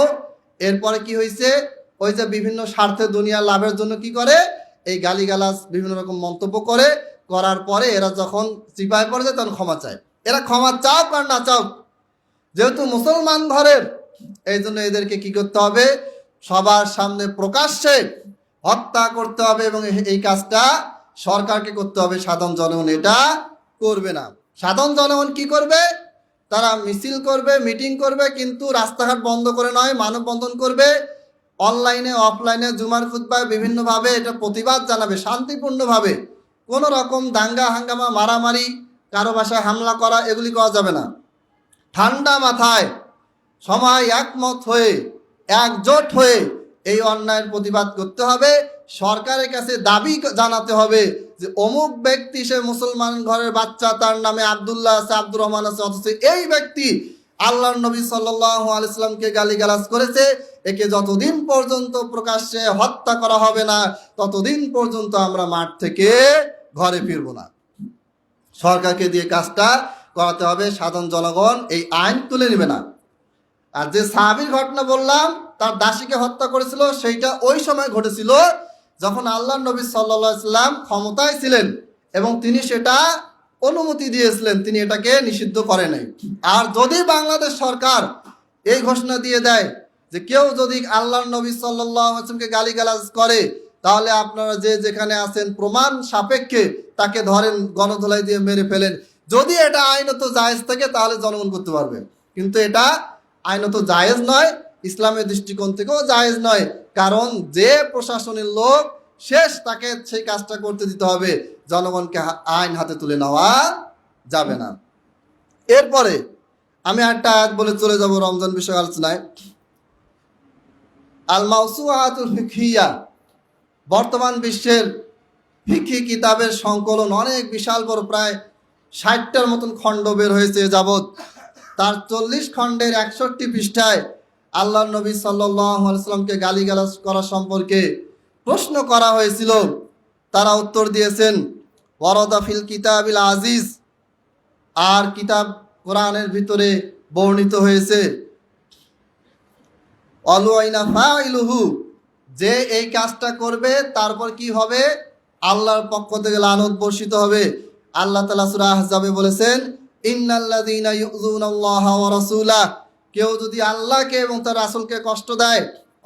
এরপরে কি হয়েছে, ওই যে বিভিন্ন স্বার্থে দুনিয়া লাভের জন্য কি করে, এই গালিগালাজ বিভিন্ন রকম মন্তব্য করে, করার পরে এরা যখন চিপায় পড়ে যায় তখন ক্ষমা চায়। এরা ক্ষমা চাও আর না চাও, যেহেতু মুসলমান ঘরের, এই জন্য এদেরকে কি করতে হবে, সবার সামনে প্রকাশ্যে হত্যা করতে হবে। এবং এই কাজটা সরকারকে করতে হবে, সাধারণ জনগণ এটা করবে না। সাধারণ জনগণ কি করবে, তারা মিছিল করবে, মিটিং করবে, কিন্তু রাস্তাঘাট বন্ধ করে নয়, মানববন্ধন করবে, অনলাইনে অফলাইনে জুমার খুতবায় বিভিন্নভাবে এটা প্রতিবাদ জানাবে শান্তিপূর্ণভাবে। কোনো রকম দাঙ্গা হাঙ্গামা, মারামারি, কারো বাসায় হামলা করা, এগুলি করা যাবে না। ঠান্ডা মাথায় সবাই একমত হয়ে, একজোট হয়ে এই অন্যায়ের প্রতিবাদ করতে হবে। সরকারের কাছে দাবি জানাতে হবে যে অমুক ব্যক্তি, সে মুসলমান ঘরের বাচ্চা, তার নামে আব্দুল্লাহ আছে, আব্দুর রহমান আছে, অথচ এই ব্যক্তি আল্লাহর নবী সাল্লাল্লাহু আলাইহি সাল্লামকে গালিগালাজ করেছে, একে যতদিন পর্যন্ত প্রকাশ্যে হত্যা করা হবে না, ততদিন পর্যন্ত আমরা মাঠ থেকে ঘরে ফিরব না। সরকারকে দিয়ে কাজটা করাতে হবে, সাধারণ জনগণ এই আইন তুলে নেবে না। আর যে সাহাবীর ঘটনা বললাম, তার দাসীকে হত্যা করেছিল, সেইটা ওই সময় ঘটেছিল যখন আল্লাহর নবী সাল্লাল্লাহু আলাইহি সাল্লাম ক্ষমতায় ছিলেন এবং তিনি সেটা অনুমতি দিয়েছিলেন, তিনি এটাকে নিষিদ্ধ করে নাই। আর যদি বাংলাদেশ সরকার এই ঘোষণা দিয়ে দেয় যে কেউ যদি আল্লাহর নবী সাল্লাল্লাহু আলাইহি ওয়াসাল্লামকে গালিগালাজ করে, তাহলে আপনারা যে যেখানে আছেন প্রমাণ সাপেক্ষে তাকে ধরেন, গণধোলাই দিয়ে মেরে ফেলেন, যদি এটা আইনত জায়েজ থাকে তাহলে জনগণ করতে পারবে। কিন্তু এটা আইনত জায়েজ নয়, ইসলামের দৃষ্টিকোণ থেকেও জায়েজ নয়, কারণ যে প্রশাসনের লোক শেষ, তাকে সেই কাজটা করতে দিতে হবে। জনগণকে আইন হাতে তুলে নেওয়া যাবে না। এরপরে আমি একটা আয়াত বলে চলে যাব রমজান বিষয় আলোচনায়। আল মাওসুআতুল ফিকহিয়া, বর্তমান বিশ্বের ফিকহি কিতাবের সংকলন, অনেক বিশাল বড়, প্রায় 60টার মতন খণ্ড বের হয়েছে যাবৎ। তার 40 খণ্ডের 61 পৃষ্ঠায় আল্লাহর নবী সাল্লাল্লাহু আলাইহি সাল্লামকে গালিগালাজ করা সম্পর্কে প্রশ্ন করা হয়েছিল। তারা উত্তর দিয়েছেন, ওয়ারাদা ফিল কিতাবিল আজিজ, আর কিতাব কোরআনের ভিতরে বর্ণিত হয়েছে, অলুয়াইনা ফাইলুহু, যে এই কাজটা করবে তারপর কি হবে, আল্লাহর পক্ষ থেকে লানত বর্ষিত হবে। আল্লাহ তাআলা সূরা আহজাবে বলেছেন, ইন্নাল্লাযীনা ইউযুনাল্লাহা ওয়া রাসূলাহ, কেউ যদি আল্লাহকে এবং তার রাসূলকে কষ্ট দেয়,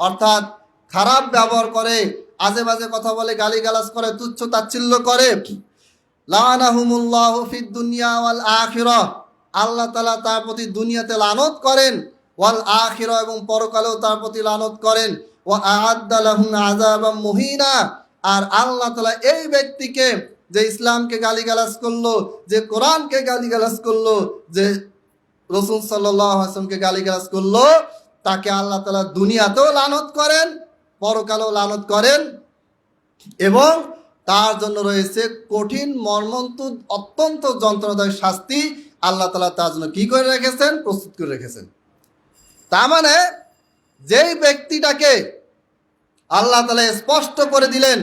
অর্থাৎ খারাপ ব্যবহার করে, আজে বাজে কথা বলে, গালিগালাজ করে, তুচ্ছ তাচ্ছিল্য করে, লানাহুমুল্লাহু ফিদ দুনিয়া ওয়াল আখিরাহ, আল্লাহ তাআলা তার প্রতি দুনিয়াতে লানত করেন, ওয়াল আখিরাহ, এবং পরকালেও তার প্রতি লানত করেন, ওয়া আ'আদ্দা লাহুম আযাবাম মুহিনা, আর আল্লাহ তাআলা এই ব্যক্তিকে, যে ইসলামকে গালিগালাজ করলো, যে কোরআনকে গালিগালাজ করলো, যে রাসূল সাল্লাল্লাহু আলাইহি ওয়াসাল্লামকে গালিগালাজ করলো, তাকে আল্লাহ তাআলা দুনিয়াতেও লানত করেন, পরকালেও লানত করেন, এবং তার জন্য রয়েছে কঠিন মর্মন্তুদ অত্যন্ত যন্ত্রণাদায়ক শাস্তি আল্লাহ তাআলা তার জন্য কি করে রেখেছেন, প্রস্তুত করে রেখেছেন। তার মানে যেই ব্যক্তিটাকে আল্লাহ তাআলা স্পষ্ট করে দিলেন,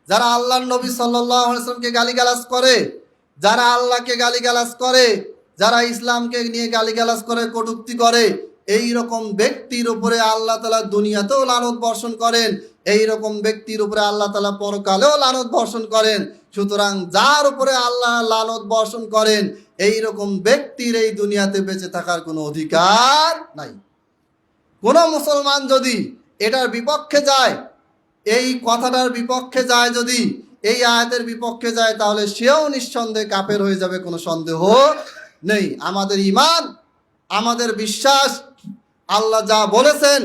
যারা আল্লাহর নবী সাল্লাল্লাহু আলাইহি ওয়াসাল্লামকে গালিগালাজ করে, যারা আল্লাহকে গালিগালাজ করে, যারা ইসলামকে নিয়ে গালিগালাজ করে, কটূক্তি করে, এই রকম ব্যক্তির উপরে আল্লাহ তাআলা দুনিয়াতেও লানত বর্ষণ করেন, এই রকম ব্যক্তির উপরে আল্লাহ তাআলা পরকালেও লানত বর্ষণ করেন। সুতরাং যার উপরে আল্লাহ লানত বর্ষণ করেন, এই রকম ব্যক্তির এই দুনিয়াতে বেঁচে থাকার কোনো অধিকার নাই। কোন মুসলমান যদি এটার বিপক্ষে যায়, এই কথাটার বিপক্ষে যায়, যদি এই আয়াতের বিপক্ষে যায়, তাহলে সেও নিঃসন্দেহে কাফের হয়ে যাবে, কোনো সন্দেহ নেই। আমাদের ঈমান, আমাদের বিশ্বাস, আল্লাহ যা বলেছেন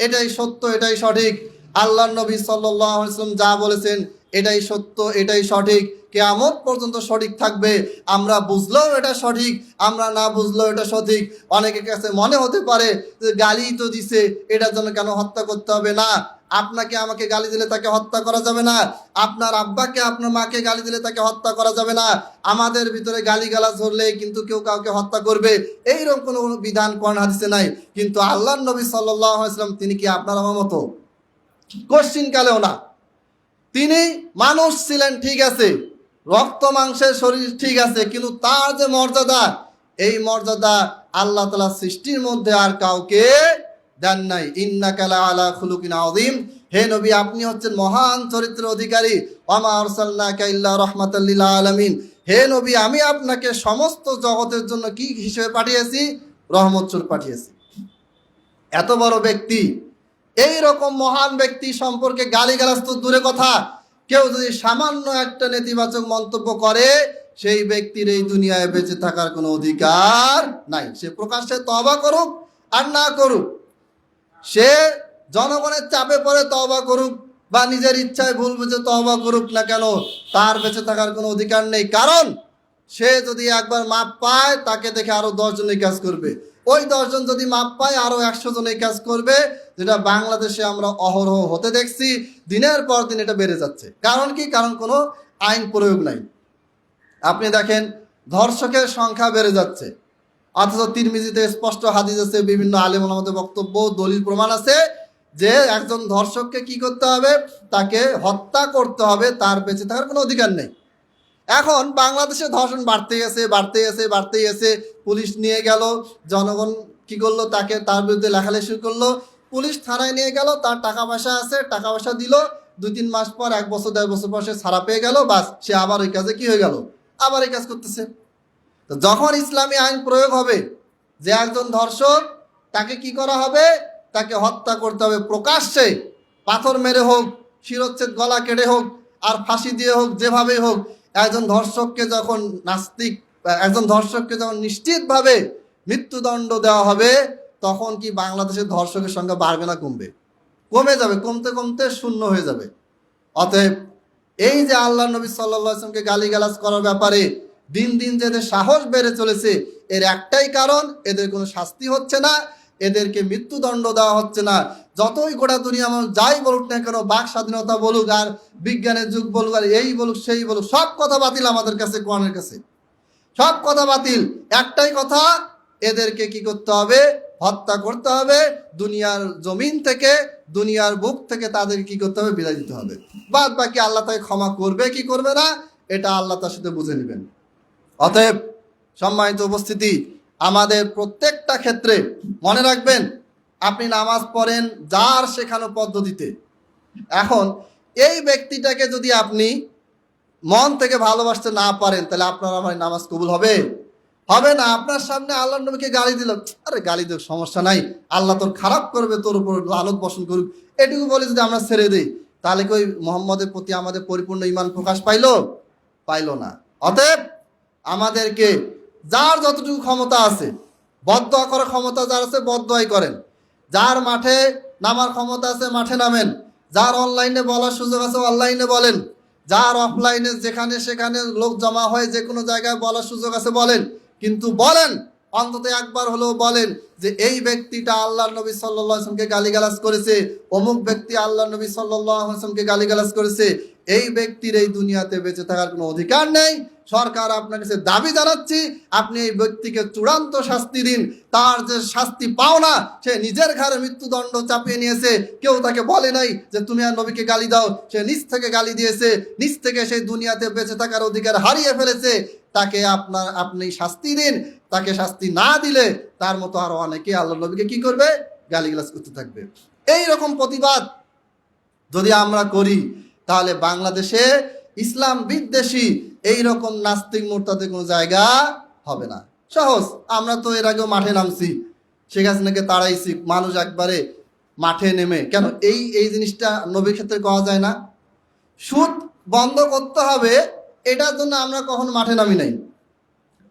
এটাই সত্য, এটাই সঠিক। আল্লাহর নবী সাল্লাল্লাহু আলাইহি ওয়াসাল্লাম যা বলেছেন এটাই সত্য, এটাই সঠিক, কিয়ামত পর্যন্ত সঠিক থাকবে। আমরা বুঝলেও এটা সঠিক, আমরা না বুঝলেও এটা সঠিক। অনেকের কাছে মনে হতে পারে যে গালি তো দিছে, এটার জন্য কেন হত্যা করতে হবে? না, আপনাকে আমাকে গালি দিলে তাকে হত্যা করা যাবে না, আপনার আব্বাকে আপনার মাকে গালি দিলে তাকে হত্যা করা যাবে না। আমাদের ভিতরে গালিগালাজ ধরলে কিন্তু কেউ কাউকে হত্যা করবে, এইরকম কোনো বিধান কোরআন হাদিসে নাই। কিন্তু আল্লাহর নবী সাল্লাল্লাহু আলাইহি ওয়াসাল্লাম তিনি কি আপনার আমার মতো? কোশ্চিনকালেও না। তিনি মানুষ ছিলেন, ঠিক আছে, রক্ত মাংসের শরীর, ঠিক আছে, কিন্তু তার যে মর্যাদা, এই মর্যাদা আল্লাহ তাআলা সৃষ্টির মধ্যে আর কাউকে দেন নাই। ইন্নাকা লাআলা খুলুকিন আযীম, হে নবী আপনি হচ্ছেন মহান চরিত্রের অধিকারী। ওয়ামা আরসালনাকা ইল্লা রাহমাতাল লিল আলামিন, হে নবী আমি আপনাকে সমস্ত জগতের জন্য কি হিসেবে পাঠিয়েছি? রহমত স্বরূপ পাঠিয়েছি। এত বড় ব্যক্তি, এই রকম মহান ব্যক্তি সম্পর্কে গালিগালাজ তো দূরে কথা, কেউ যদি সামান্য একটা নেতিবাচক মন্তব্য করে, সেই ব্যক্তির এই দুনিয়ায় বেঁচে থাকার কোনো অধিকার নাই। সে প্রকাশ্যে তওবা করুক আর না করুক, সে জনগণের চাপে পড়ে তওবা করুক বা নিজের ইচ্ছায় ভুল বুঝে তওবা করুক না কেন, তার বেঁচে থাকার কোনো অধিকার নেই। কারণ সে যদি একবার মাপ পায়, তাকে দেখে আরো 10 জন এই কাজ করবে, ওই 10 জন যদি মাপ পায় আরো 100 জন এই কাজ করবে, যেটা বাংলাদেশে আমরা অহরহ হতে দেখছি। দিনের পর দিন এটা বেড়ে যাচ্ছে। কারণ কি? কারণ কোনো আইন প্রয়োগ নাই। আপনি দেখেন ধর্ষকের সংখ্যা বেড়ে যাচ্ছে, অথচ তিরমিজিতে স্পষ্ট হাদিস আছে, বিভিন্ন আলেম ওলামাদের বক্তব্য, দলিল প্রমাণ আছে যে একজন ধর্ষককে কি করতে হবে? তাকে হত্যা করতে হবে, তার বেঁচে থাকার কোনো অধিকার নেই। এখন বাংলাদেশে ধর্ষণ বাড়তে গেছে। পুলিশ নিয়ে গেল, জনগণ কি করলো? তার বিরুদ্ধে লেখালেখি শুরু করলো, পুলিশ থানায় নিয়ে গেল, তার টাকা পয়সা আছে, টাকা পয়সা দিল, 2-3 মাস পর, 1 বছর 1.5 বছর পর সে ছাড়া পেয়ে গেল, বাস সে আবার ওই কাজে কি হয়ে গেল? আবার এই কাজ করতেছে। তো যখন ইসলামী আইন প্রয়োগ হবে যে একজন ধর্ষক, তাকে কি করা হবে? তাকে হত্যা করতে হবে প্রকাশ্যে, পাথর মেরে হোক, শিরচ্ছেদ গলা কেটে হোক, আর ফাঁসি দিয়ে হোক, যেভাবেই হোক। একজন ধর্ষককে যখন নিশ্চিতভাবে মৃত্যুদণ্ড দেওয়া হবে, তখন কি বাংলাদেশের ধর্ষকের সংখ্যা বাড়বে না কমবে? কমে যাবে, কমতে কমতে শূন্য হয়ে যাবে। অতএব এই যে আল্লাহ নবী সাল্লাল্লাহু আলাইহি ওয়াসাল্লামকে গালিগালাজ করার ব্যাপারে দিন দিন যে এদের সাহস বেড়ে চলেছে, এর একটাই কারণ, এদের কোনো শাস্তি হচ্ছে না, এদেরকে মৃত্যুদণ্ড দেওয়া হচ্ছে না। যতই গোটা দুনিয়া মানুষ যাই বলুক না কেন, বাক স্বাধীনতা বলুক আর বিজ্ঞানের যুগ বলুক আর এই বলুক সেই বলুক, সব কথা বাতিল আমাদের কাছে, কোরআনের কাছে সব কথা বাতিল। একটাই কথা, এদেরকে কি করতে হবে? হত্যা করতে হবে। দুনিয়ার জমিন থেকে, দুনিয়ার বুক থেকে তাদের কি করতে হবে? বিদায় দিতে হবে। বাদ বাকি আল্লাহ তাকে ক্ষমা করবে কি করবে না, এটা আল্লাহ তার সাথে বুঝে নেবেন। অতএব সম্মানিত উপস্থিতি, আমাদের প্রত্যেকটা ক্ষেত্রে মনে রাখবেন, আপনি নামাজ পড়েন যার শেখানো পদ্ধতিতে। এখন এই ব্যক্তিটাকে যদি আপনি মন থেকে ভালোবাসতে না পারেন, তাহলে আপনার আমার নামাজ কবুল হবে? হবে না। আপনার সামনে আল্লাহর নবীকে গালি দিল, আরে গালি দেখ, সমস্যা নাই, আল্লাহ তোর খারাপ করবে, তোর উপর লানত বর্ষণ করুক, এটুকু বলে যদি আমরা ছেড়ে দিই, তাহলে কি ওই মুহাম্মদের প্রতি আমাদের পরিপূর্ণ ঈমান প্রকাশ পাইলো না। অতএব আমাদেরকে যার যতটুকু ক্ষমতা আছে, বদদোয়া করার ক্ষমতা যার আছে বদদোয়াই করেন, যার মাঠে নামার ক্ষমতা আছে মাঠে নামেন, যার অনলাইনে বলার সুযোগ আছে অনলাইনে বলেন, যার অফলাইনে যেখানে সেখানে লোক জমা হয় যে কোনো জায়গায় বলার সুযোগ আছে বলেন, কিন্তু বলেন অন্তত একবার হলেও বলেন যে এই ব্যক্তিটা আল্লাহর নবী সাল্লাল্লাহু আলাইহি ওয়াসাল্লামকে গালিগালাজ করেছে, অমুক ব্যক্তি আল্লাহর নবী সাল্লাল্লাহু আলাইহি ওয়াসাল্লামকে গালিগালাজ করেছে। এই ব্যক্তির এই দুনিয়াতে বেঁচে থাকার কোনো অধিকার নেই। সরকার আপনার কাছে দাবি জানাচ্ছি, আপনি এই ব্যক্তিকে চূড়ান্ত শাস্তি দিন। তার যে শাস্তি পাওনা, সে নিজের ঘাড়ে মৃত্যুদণ্ড চাপিয়ে নিয়েছে। কেউ তাকে বলে নাই যে তুমি আর নবীকে গালি দাও, সে নিজ থেকে গালি দিয়েছে, নিজ থেকে সেই দুনিয়াতে বেঁচে থাকার অধিকার হারিয়ে ফেলেছে। তাকে আপনি শাস্তি দিন। তাকে শাস্তি না দিলে তার মতো আরো অনেকে আল্লাহ নবীকে কি করবে? গালিগালাজ করতে থাকবে। এই রকম প্রতিবাদ যদি আমরা করি, তাহলে বাংলাদেশে ইসলাম বিদ্বেষী এই রকম নাস্তিক মুরতাদের কোনো জায়গা হবে না। সহজ, আমরা তো এর আগেও মাঠে নামছি, শেখ হাসিনাকে তাড়াইছি, মানুষ একবারে মাঠে নেমে। কেন এই জিনিসটা নবীর ক্ষেত্রে করা যায় না? সুদ বন্ধ করতে হবে, এটার জন্য আমরা কখনো মাঠে নামি নাই।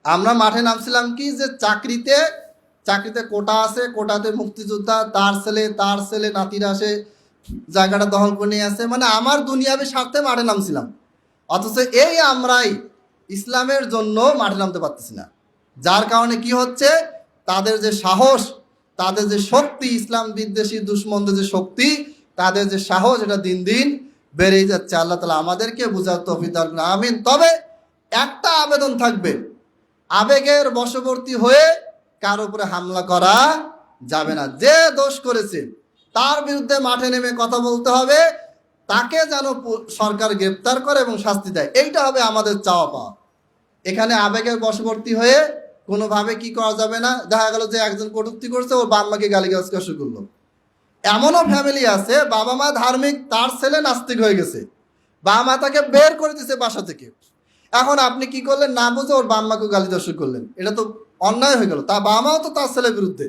আমরা মাঠে নামছিলাম কি, যে চাকরিতে কোটা আছে, কোটাতে মুক্তিযোদ্ধা তার ছেলে নাতিরা আসে জায়গাটা দখল করে নিয়ে আসে, মানে আমার দুনিয়াবি স্বার্থে মাঠে নামছিলাম। অথচ এই আমরাই ইসলামের জন্য মাঠে নামতে পারতেছি না। যার কারণে কি হচ্ছে, তাদের যে সাহস, তাদের যে শক্তি, ইসলাম বিদ্বেষী দুশ্মনদের যে শক্তি, তাদের যে সাহস, এটা দিন দিন বেড়েই যাচ্ছে। আল্লাহ তাআলা আমাদেরকে বুঝার তৌফিক দান করুন, আমিন। তবে একটা আবেদন থাকবে, আবেগের বশবর্তী হয়ে কার উপরে হামলা করা যাবে না। যে দোষ করেছে তার বিরুদ্ধে মাঠে নেমে কথা বলতে হবে, তাকে যেন সরকার গ্রেপ্তার করে এবং শাস্তি দেয়। এইটা হবে আমাদের চাওয়া পাওয়া। এখানে আবেগের বশবর্তী হয়ে কোনোভাবে কি করা যাবে না। দেখা গেল যে একজন কটূক্তি করছে, ওর বাবা মাকে গালিগালাজ করা শুরু করলো। এমনও ফ্যামিলি আছে, বাবা মা ধার্মিক, তার ছেলে নাস্তিক হয়ে গেছে, বাবা মা তাকে বের করে দিয়েছে বাসা থেকে। এখন আপনি কি করলেন, না বুঝে ওর বাবা মাকে গালি দর্শক করলেন, এটা তো অন্যায় হয়ে গেল। তার বাবা মাও তো তার ছেলের বিরুদ্ধে।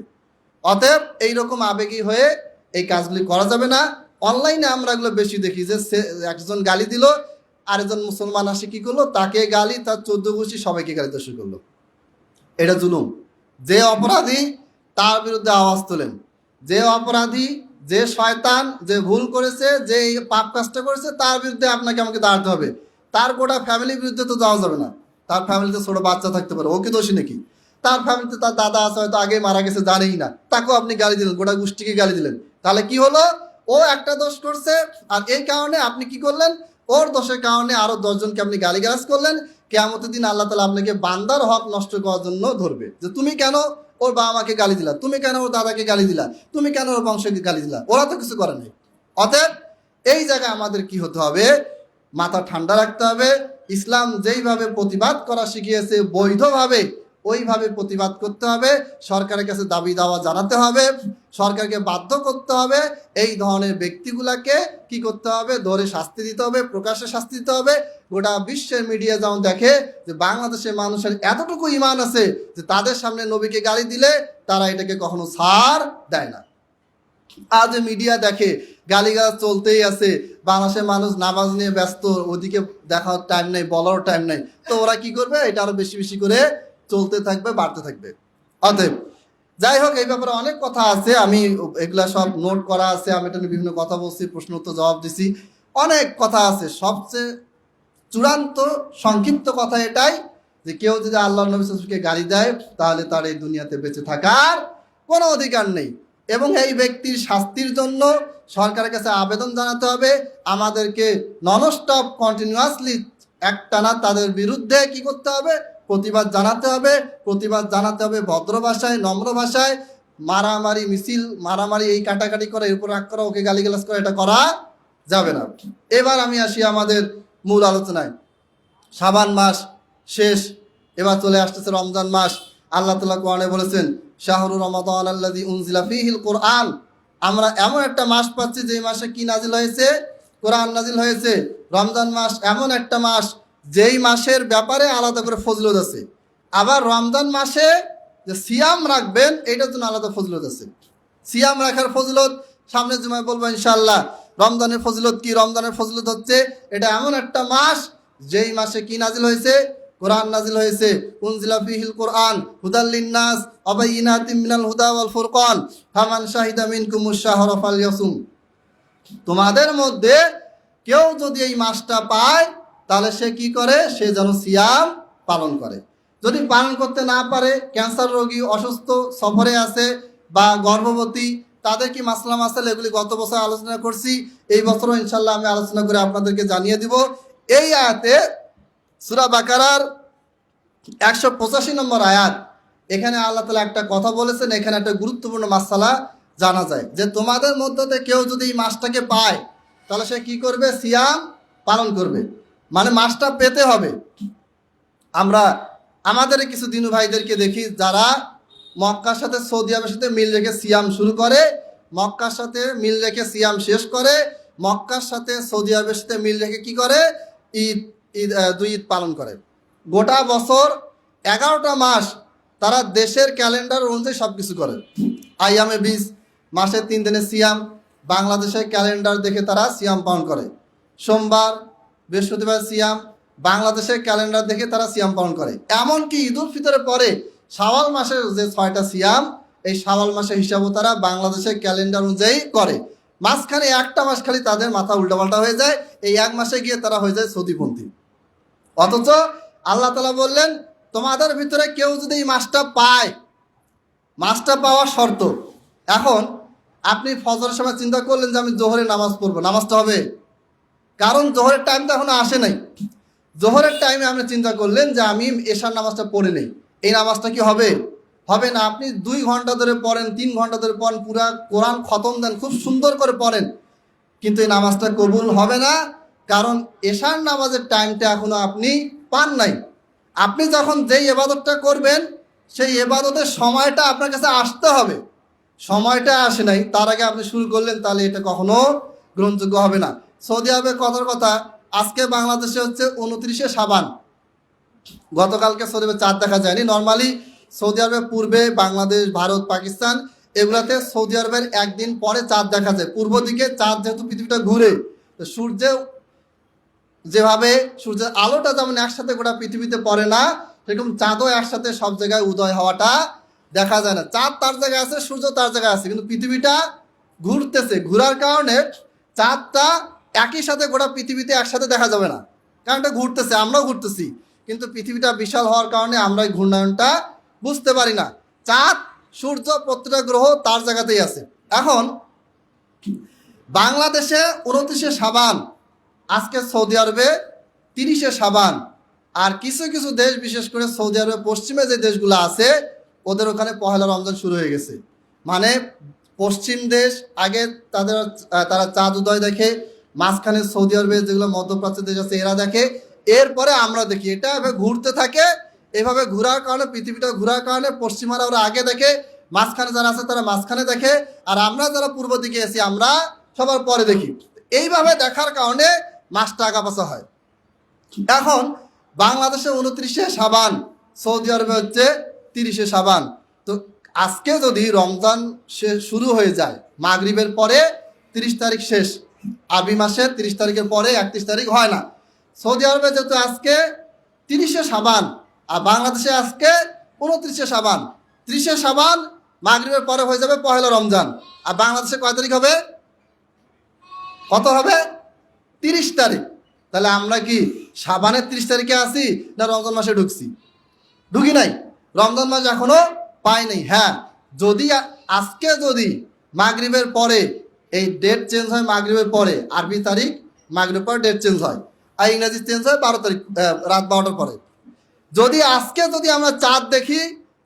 অতএব এইরকম আবেগী হয়ে এই কাজগুলি করা যাবে না। অনলাইনে আমরা এগুলো বেশি দেখি, যে একজন গালি দিল, আরেকজন মুসলমান আসে কি করলো, তাকে গালি, তার 14 গোষ্ঠী সবাইকে গালি দর্শক করলো। এটা জুলুম। যে অপরাধী তার বিরুদ্ধে আওয়াজ তোলেন। যে অপরাধী, যে শয়তান, যে ভুল করেছে, যে এই পাপ কাজটা করেছে, তার বিরুদ্ধে আপনাকে আমাকে দাঁড়াতে হবে। তার গোটা ফ্যামিলির বিরুদ্ধে তো যাওয়া যাবে না। তার ফ্যামিলিতে ছোট বাচ্চা থাকতে পারে, ওকে দোষী নাকি? তার ফ্যামিলিতে তার দাদা আছে, হয়তো আগে মারা গেছে, জানেই না, তাকেও আপনি গালি দিলেন, গোটা গোষ্ঠীকে গালি দিলেন। তাহলে কি হলো, ও একটা দোষ করছে, আর এই কারণে আপনি কি করলেন, ওর দোষের কারণে আরো 10 জনকে আপনি গালিগালাজ করলেন। কিয়ামতের দিন আল্লাহ তাআলা আপনাকে বান্দার হক নষ্ট করার জন্য ধরবে, যে তুমি কেন ওর বাবা মাকে গালি দিলা, তুমি কেন ওর দাদাকে গালি দিলা, তুমি কেন ওর বংশকে গালি দিলা, ওরা তো কিছু করে নাই। অতএব এই জায়গায় আমাদের কি হতে হবে, মাথা ঠান্ডা রাখতে হবে। ইসলাম যেইভাবে প্রতিবাদ করা শিখিয়েছে বৈধভাবে, ওইভাবে প্রতিবাদ করতে হবে। সরকারের কাছে দাবি দাওয়া জানাতে হবে, সরকারকে বাধ্য করতে হবে এই ধরনের ব্যক্তিগুলাকে কি করতে হবে, ধরে শাস্তি দিতে হবে, প্রকাশ্যে শাস্তি দিতে হবে। গোটা বিশ্বের মিডিয়া যেমন দেখে যে বাংলাদেশের মানুষের এতটুকু ঈমান আছে যে তাদের সামনে নবীকে গালি দিলে তারা এটাকে কখনো ছাড় দেয় না। আজ মিডিয়া দেখে গালিগালাজ চলতেই আছে, বাংলাদেশের মানুষ নামাজ নিয়ে ব্যস্ত, ওদিকে দেখার টাইম নেই, বলার টাইম নেই, তো ওরা কি করবে, এটা আরো বেশি বেশি করে চলতে থাকবে, বাড়তে থাকবে। অতএব যাই হোক, এই ব্যাপারে অনেক কথা আছে, আমি এগুলা সব নোট করা আছে, আমি এটা নিয়ে বিভিন্ন কথা বলছি, প্রশ্ন উত্তর জবাব দিছি, অনেক কথা আছে। সবচেয়ে চূড়ান্ত সংক্ষিপ্ত কথা এটাই যে কেউ যদি আল্লাহ নবী সাল্লাল্লাহু আলাইহি ওয়াসাল্লামকে গালি দেয়, তাহলে তার এই দুনিয়াতে বেঁচে থাকার কোনো অধিকার নেই। এবং এই ব্যক্তির শাস্তির জন্য সরকারের কাছে আবেদন জানাতে হবে। আমাদেরকে ননস্টপ কন্টিনিউয়াসলি একটানা তাদের বিরুদ্ধে কি করতে হবে, প্রতিবাদ জানাতে হবে। প্রতিবাদ জানাতে হবে ভদ্র ভাষায়, নম্র ভাষায়। মারামারি মিছিল, মারামারি, এই কাটাকাটি করা, এর উপর রাগ করা, ওকে গালিগালাজ করা, এটা করা যাবে না। এবার আমি আসি আমাদের মূল আলোচনায়। শাবান মাস শেষ, এবার চলে আসতেছে রমজান মাস। আল্লাহ তাআলা কোরআনে বলেছেন, শাহরু রমাদান আল্লাযী উনজিলা ফীহিল কোরআন। আমরা এমন একটা মাস পাচ্ছি যে মাসে কি নাজিল হয়েছে, কোরআন নাজিল হয়েছে। রমজান মাস এমন একটা মাস যেই মাসের ব্যাপারে আলাদা করে ফজিলত আছে। আবার রমজান মাসে যে সিয়াম রাখবেন, এটার জন্য আলাদা ফজিলত আছে। সিয়াম রাখার ফজিলত সামনের জুমায় বলবো ইনশাআল্লাহ। রমজানের ফজিলত কি? রমজানের ফজিলত হচ্ছে এটা এমন একটা মাস যেই মাসে কি নাজিল হয়েছে, কোরআন নাজিল হয়েছে। উনজিলা ফীহিল কোরআন হুদাল লিন্নাস ওয়া বাইয়িনাতিম মিনাল হুদা ওয়াল ফুরকান ফামান শাহিদা মিনকুমুশ শাহরা ফালইয়াসুম। তোমাদের মধ্যে কেউ যদি এই মাসটা পায়, তাহলে সে কি করে, সে যেন সিয়াম পালন করে। যদি পালন করতে না পারে, ক্যান্সার রোগী, অসুস্থ, সফরে আছে বা গর্ভবতী, তাদের কি মাসলা মাসাল, এগুলি গত বছর আলোচনা করছি, এই বছরও ইনশাল্লাহ আমি আলোচনা করে আপনাদেরকে জানিয়ে দিব। এই আয়াতে সূরা বাকারার 185 নম্বর আয়াত, এখানে আল্লাহ তাআলা একটা কথা বলেছেন, এখানে একটা গুরুত্বপূর্ণ মাসলা জানা যায় যে তোমাদের মধ্যে কেউ যদি এই মাসটাকে পায় তাহলে সে কি করবে? সিয়াম পালন করবে, মানে মাসটা পেতে হবে। আমরা আমাদের কিছু দিনু ভাইদেরকে দেখি যারা মক্কার সাথে সৌদি আরবের সাথে মিল রেখে সিয়াম শুরু করে, মক্কার সাথে মিল রেখে সিয়াম শেষ করে, মক্কার সাথে সৌদি আরবের সাথে মিল রেখে কি করে? ঈদ ঈদ দুই ঈদ পালন করে। গোটা বছর 11টা মাস তারা দেশের ক্যালেন্ডার অনুযায়ী সব কিছু করে। আইয়ামে 20 মাসে 3 দিনে সিয়াম, বাংলাদেশের ক্যালেন্ডার দেখে তারা সিয়াম পালন করে। সোমবার, বৃহস্পতিবার সিয়াম, বাংলাদেশের ক্যালেন্ডার দেখে তারা সিয়াম পালন করে। এমনকি ঈদ উল ফিতরের পরে শাওয়াল মাসের যে 6টা সিয়াম, এই শাওয়াল মাসের হিসাবও তারা বাংলাদেশের ক্যালেন্ডার অনুযায়ী করে। মাঝখানে একটা মাস খালি তাদের মাথা উল্টাপাল্টা হয়ে যায়, এই এক মাসে গিয়ে তারা হয়ে যায় সৌদিপন্থী। অথচ আল্লাহ তাআলা বললেন তোমাদের ভিতরে কেউ যদি এই মাসটা পায়, মাসটা পাওয়ার শর্ত। এখন আপনি ফজরের সময় চিন্তা করলেন যে আমি জোহরে নামাজ পড়বো, নামাজটা হবে? কারণ জোহরের টাইম তো এখনো আসে নাই। জোহরের টাইমে আপনি চিন্তা করলেন যে আমি এশার নামাজটা পড়ে নেই, এই নামাজটা কি হবে? হবে না। আপনি 2 ঘন্টা ধরে পড়েন, 3 ঘন্টা ধরে পড়েন, পুরা কোরআন খতম দেন, খুব সুন্দর করে পড়েন, কিন্তু এই নামাজটা কবুল হবে না। কারণ এশার নামাজের টাইমটা এখনো আপনি পান নাই। আপনি যখন যেই ইবাদতটা করবেন সেই ইবাদতের সময়টা আপনার কাছে আসতে হবে, সময়টা আসে নাই, তার আগে আপনি শুরু করলেন, তাহলে এটা কখনো গ্রহণযোগ্য হবে না। সৌদি আরবে কথার কথা, আজকে বাংলাদেশে হচ্ছে 29শে শাবান, গতকালকে সৌদি আরবে চাঁদ দেখা যায়নি। নর্মালি সৌদি আরবের পূর্বে বাংলাদেশ, ভারত, পাকিস্তান এগুলাতে সৌদি আরবের একদিন পরে চাঁদ দেখা যায়। পূর্ব দিকে চাঁদ যেহেতু পৃথিবীটা ঘুরে, তো যেভাবে সূর্যের আলোটা যেমন একসাথে গোটা পৃথিবীতে পড়ে না, সেরকম চাঁদও একসাথে সব জায়গায় উদয় হওয়াটা দেখা যায় না। চাঁদ তার জায়গায় আছে, সূর্য তার জায়গায় আছে, কিন্তু পৃথিবীটা ঘুরতেছে। ঘোরার কারণে চাঁদটা একই সাথে গোটা পৃথিবীতে একসাথে দেখা যাবে না, কারণ এটা ঘুরতেছে, আমরাও ঘুরতেছি, কিন্তু পৃথিবীটা বিশাল হওয়ার কারণে আমরা এই ঘূর্ণায়নটা বুঝতে পারি না। চাঁদ, সূর্য, প্রত্যেকটা গ্রহ তার জায়গাতেই আছে। এখন বাংলাদেশে 29শে শাবান, আজকে সৌদি আরবে 30শে শাবান, আর কিছু কিছু দেশ, বিশেষ করে সৌদি আরবে পশ্চিমে যে দেশগুলো আছে ওদের ওখানে পহেলা রমজান শুরু হয়ে গেছে। মানে পশ্চিম দেশ আগে তারা চাঁদ উদয় দেখে, মাঝখানে সৌদি আরবে যেগুলো মধ্যপ্রাচ্যের দেশ আছে এরা দেখে, এরপরে আমরা দেখি। এটা এভাবে ঘুরতে থাকে, এভাবে ঘোরার কারণে, পৃথিবীটা ঘোরার কারণে পশ্চিমারা ওরা আগে দেখে, মাঝখানে যারা আছে তারা মাঝখানে দেখে, আর আমরা যারা পূর্ব দিকে আছি আমরা সবার পরে দেখি। এইভাবে দেখার কারণে মাসটা আগাপাছা হয়। এখন বাংলাদেশে 29শে শাবান, সৌদি আরবে হচ্ছে 30শে শাবান। তো আজকে যদি রমজান শুরু হয়ে যায়, মাগরিবের পরে 30 তারিখ শেষ, আরবি মাসের 30 তারিখের পরে 31 তারিখ হয় না। সৌদি আরবে যেহেতু আজকে 30শে শাবান, আর বাংলাদেশে আজকে 29শে শাবান, 30শে শাবান মাগরিবের পরে হয়ে যাবে পহেলা রমজান। আর বাংলাদেশে কয় তারিখ হবে? কত হবে? 30 তারিখ। তাহলে আমরা কি শাবানের 30 তারিখে আছি না রমজান মাসে ঢুকছি? ঢুকি নাই, রমজান মাস এখনো পাই নাই। হ্যাঁ, যদি আজকে যদি মাগরিবের পরে এই ডেট চেঞ্জ হয়, মাগরিবের পরে আরবি তারিখ, মাগরিবের পরে ডেট চেঞ্জ হয়, আর ইংরেজি চেঞ্জ হয় 12 তারিখ রাত 12টার পরে। যদি আজকে যদি আমরা চাঁদ দেখি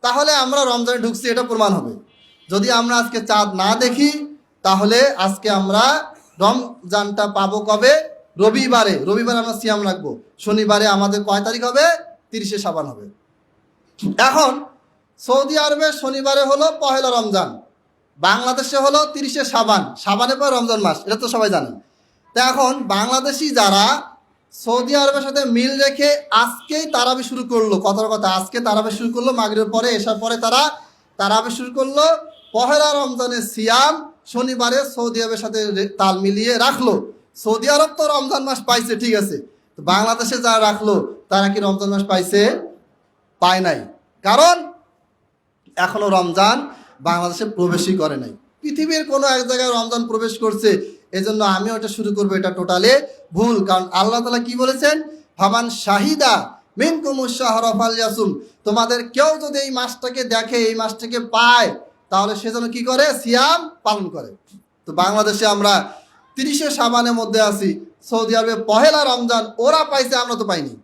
তাহলে আমরা রমজানে ঢুকছি, এটা প্রমাণ হবে। যদি আমরা আজকে চাঁদ না দেখি তাহলে আজকে আমরা রমজানটা পাবো কবে? রবিবারে। রবিবারে আমরা সিয়াম রাখবো, শনিবারে আমাদের কয় তারিখ হবে? 30শে শাবান হবে। এখন সৌদি আরবে শনিবারে হলো পহেলা রমজান, বাংলাদেশে হলো 30শে শাবান, শাবানের পর রমজান মাস, এটা তো সবাই জানেন। তো এখন বাংলাদেশি যারা সৌদি আরবের সাথে মিল রেখে আজকেই তারাবি শুরু করলো, কথার কথা আজকে তারাবি শুরু করলো, মাগরিবের পরে এসার পরে তারা তারাবি শুরু করলো, পহেলা রমজানের সিয়াম শনিবারে সৌদি আরবের সাথে তাল মিলিয়ে রাখলো। সৌদি আরব তো রমজান মাস পাইছে, ঠিক আছে, তো বাংলাদেশে যারা রাখলো তারা কি রমজান মাস পাইছে? পায় নাই, কারণ এখনো রমজান বাংলাদেশে প্রবেশই করে নাই। পৃথিবীর কোনো এক জায়গায় রমজান প্রবেশ করছে, এজন্য আমিও এটা শুরু করবো, এটা টোটালি ভুল। কারণ আল্লাহ তাআলা কি বলেছেন? ফামান শাহিদা মিনকুমুশ শাহরা ফালইয়াসুম, তোমাদের কেউ যদি এই মাসটাকে দেখে, এই মাসটাকে পায়, তাহলে সে যেন কি করে? সিয়াম পালন করে। তো বাংলাদেশে আমরা 30শে শাবানের মধ্যে আছি, সৌদি আরবে পহেলা রমজান ওরা পাইছে, আমরা তো পাইনি।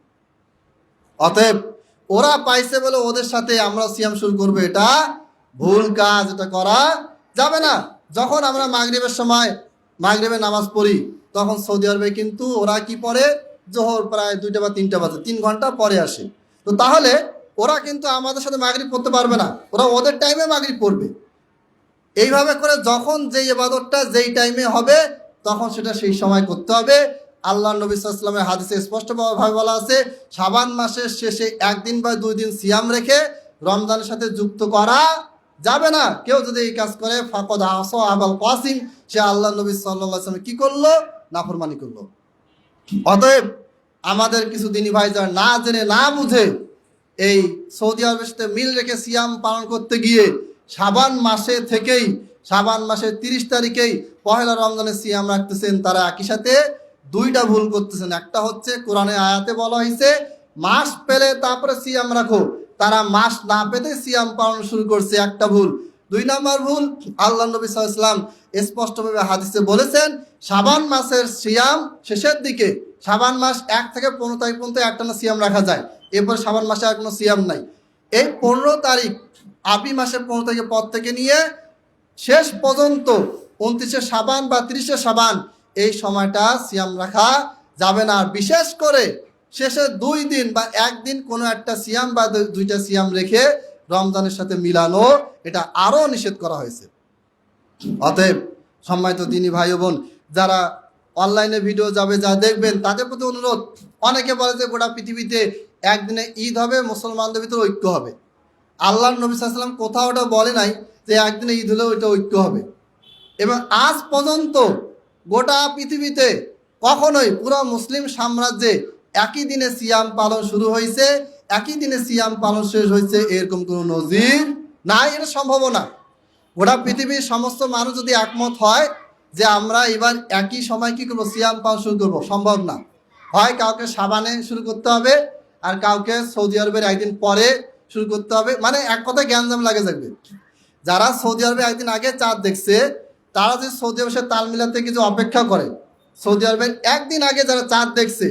অতএব ওরা পাইছে বলে ওদের সাথে আমরা সিয়াম শুরু করবো, এটা ভুল কাজ, এটা করা যাবে না। যখন আমরা মাগরিবের সময় মাগরিবের নামাজ পড়ি, তখন সৌদি আরবে কিন্তু ওরা কি পড়ে? জোহর প্রায় 2টা বা 3টা বাজে, 3 ঘন্টা পরে আসে। তো তাহলে ওরা কিন্তু আমাদের সাথে মাগরিব পড়তে পারবে না, ওরা ওদের টাইমে মাগরিব পড়বে। এইভাবে করে যখন যেই ইবাদতটা যেই টাইমে হবে, তখন সেটা সেই সময় করতে হবে। আল্লাহ নবী সাল্লাল্লাহু আলাইহি ওয়াসাল্লামের হাদিসে স্পষ্টভাবে বলা আছে, শাবান মাসের শেষে 1 দিন বা 2 দিন সিয়াম রেখে রমজানের সাথে যুক্ত করা যাবে না। কেউ যদি এই কাজ করে, ফাকাদ আসা আবাল কাসিম, সে আল্লাহ নবী সাল্লাল্লাহু আলাইহি ওয়াসাল্লাম কি করলো? নাফরমানি করলো। অতএব আমাদের কিছু দিনী ভাই যারা না জেনে না বুঝে এই সৌদি আরবের সাথে মিল রেখে সিয়াম পালন করতে গিয়ে শাবান মাসে থেকেই, শাবান মাসের 30 তারিখেই পহেলা রমজানের সিয়াম রাখতেছেন, তারা একই সাথে 2টা ভুল করতেছেন। একটা হচ্ছে কোরআনে আয়াতে বলা হয়েছে মাস পেলে তারপরে সিয়াম রাখো, তারা মাস না পেতে সিয়াম পালন শুরু করছে, একটা ভুল। 2 নম্বর ভুল, আল্লাহ নবী সাল্লাল্লাহু আলাইহি ওয়াসাল্লাম স্পষ্টভাবে হাদিসে বলেছেন শাবান মাসের সিয়াম শেষের দিকে, শাবান মাস 1 থেকে 15 তারিখ পর্যন্ত একটানা সিয়াম রাখা যায়, এরপর শাবান মাসে আর কোনো সিয়াম নাই। এই 15 তারিখ, আরবি মাসের 15 তারিখের পর থেকে নিয়ে শেষ পর্যন্ত 29শে শাবান বা 30শে শাবান, এই সময়টা সিয়াম রাখা যাবে না। আর বিশেষ করে শেষে 2 দিন বা 1 দিন কোনো একটা সিয়াম বা 2টা সিয়াম রেখে রমজানের সাথে মিলানো, এটা আরও নিষেধ করা হয়েছে। অতএব সম্মানিত দিনী ভাই বোন, যারা অনলাইনে ভিডিও যাবে, যা দেখবেন, তাদের প্রতি অনুরোধ, অনেকে বলে যে গোটা পৃথিবীতে একদিনে ঈদ হবে, মুসলমানদের ভিতরে ঐক্য হবে। আল্লাহ নবী সাল্লাল্লাহু আলাইহি ওয়াসাল্লাম কোথাও ওটা বলে নাই যে একদিনে ঈদ হলেও ওইটা ঐক্য হবে। এবং আজ পর্যন্ত গোটা পৃথিবীতে কখনোই পুরো মুসলিম সাম্রাজ্যে একই দিনে সিয়াম পালন শুরু হয়েছে, একই দিনে সিয়াম পালন শেষ হয়েছে, এরকম কোনো নজির নাই, এটা সম্ভব না। গোটা পৃথিবীর সমস্ত মানুষ যদি একমত হয় যে আমরা এবার একই সময় কি করবো? সিয়াম পালন শুরু করবো, সম্ভব না। হয় কাউকে শাবানে শুরু করতে হবে, আর কাউকে সৌদি আরবের একদিন পরে শুরু করতে হবে, মানে এক কথায় জ্ঞানজাম লাগে যাবে। যারা সৌদি আরবে একদিন আগে চাঁদ দেখছে, তারা যে সৌদি আরবের তাল মিলাতে কিছু অপেক্ষা করে, সৌদি আরবের একদিন আগে যারা চাঁদ দেখছে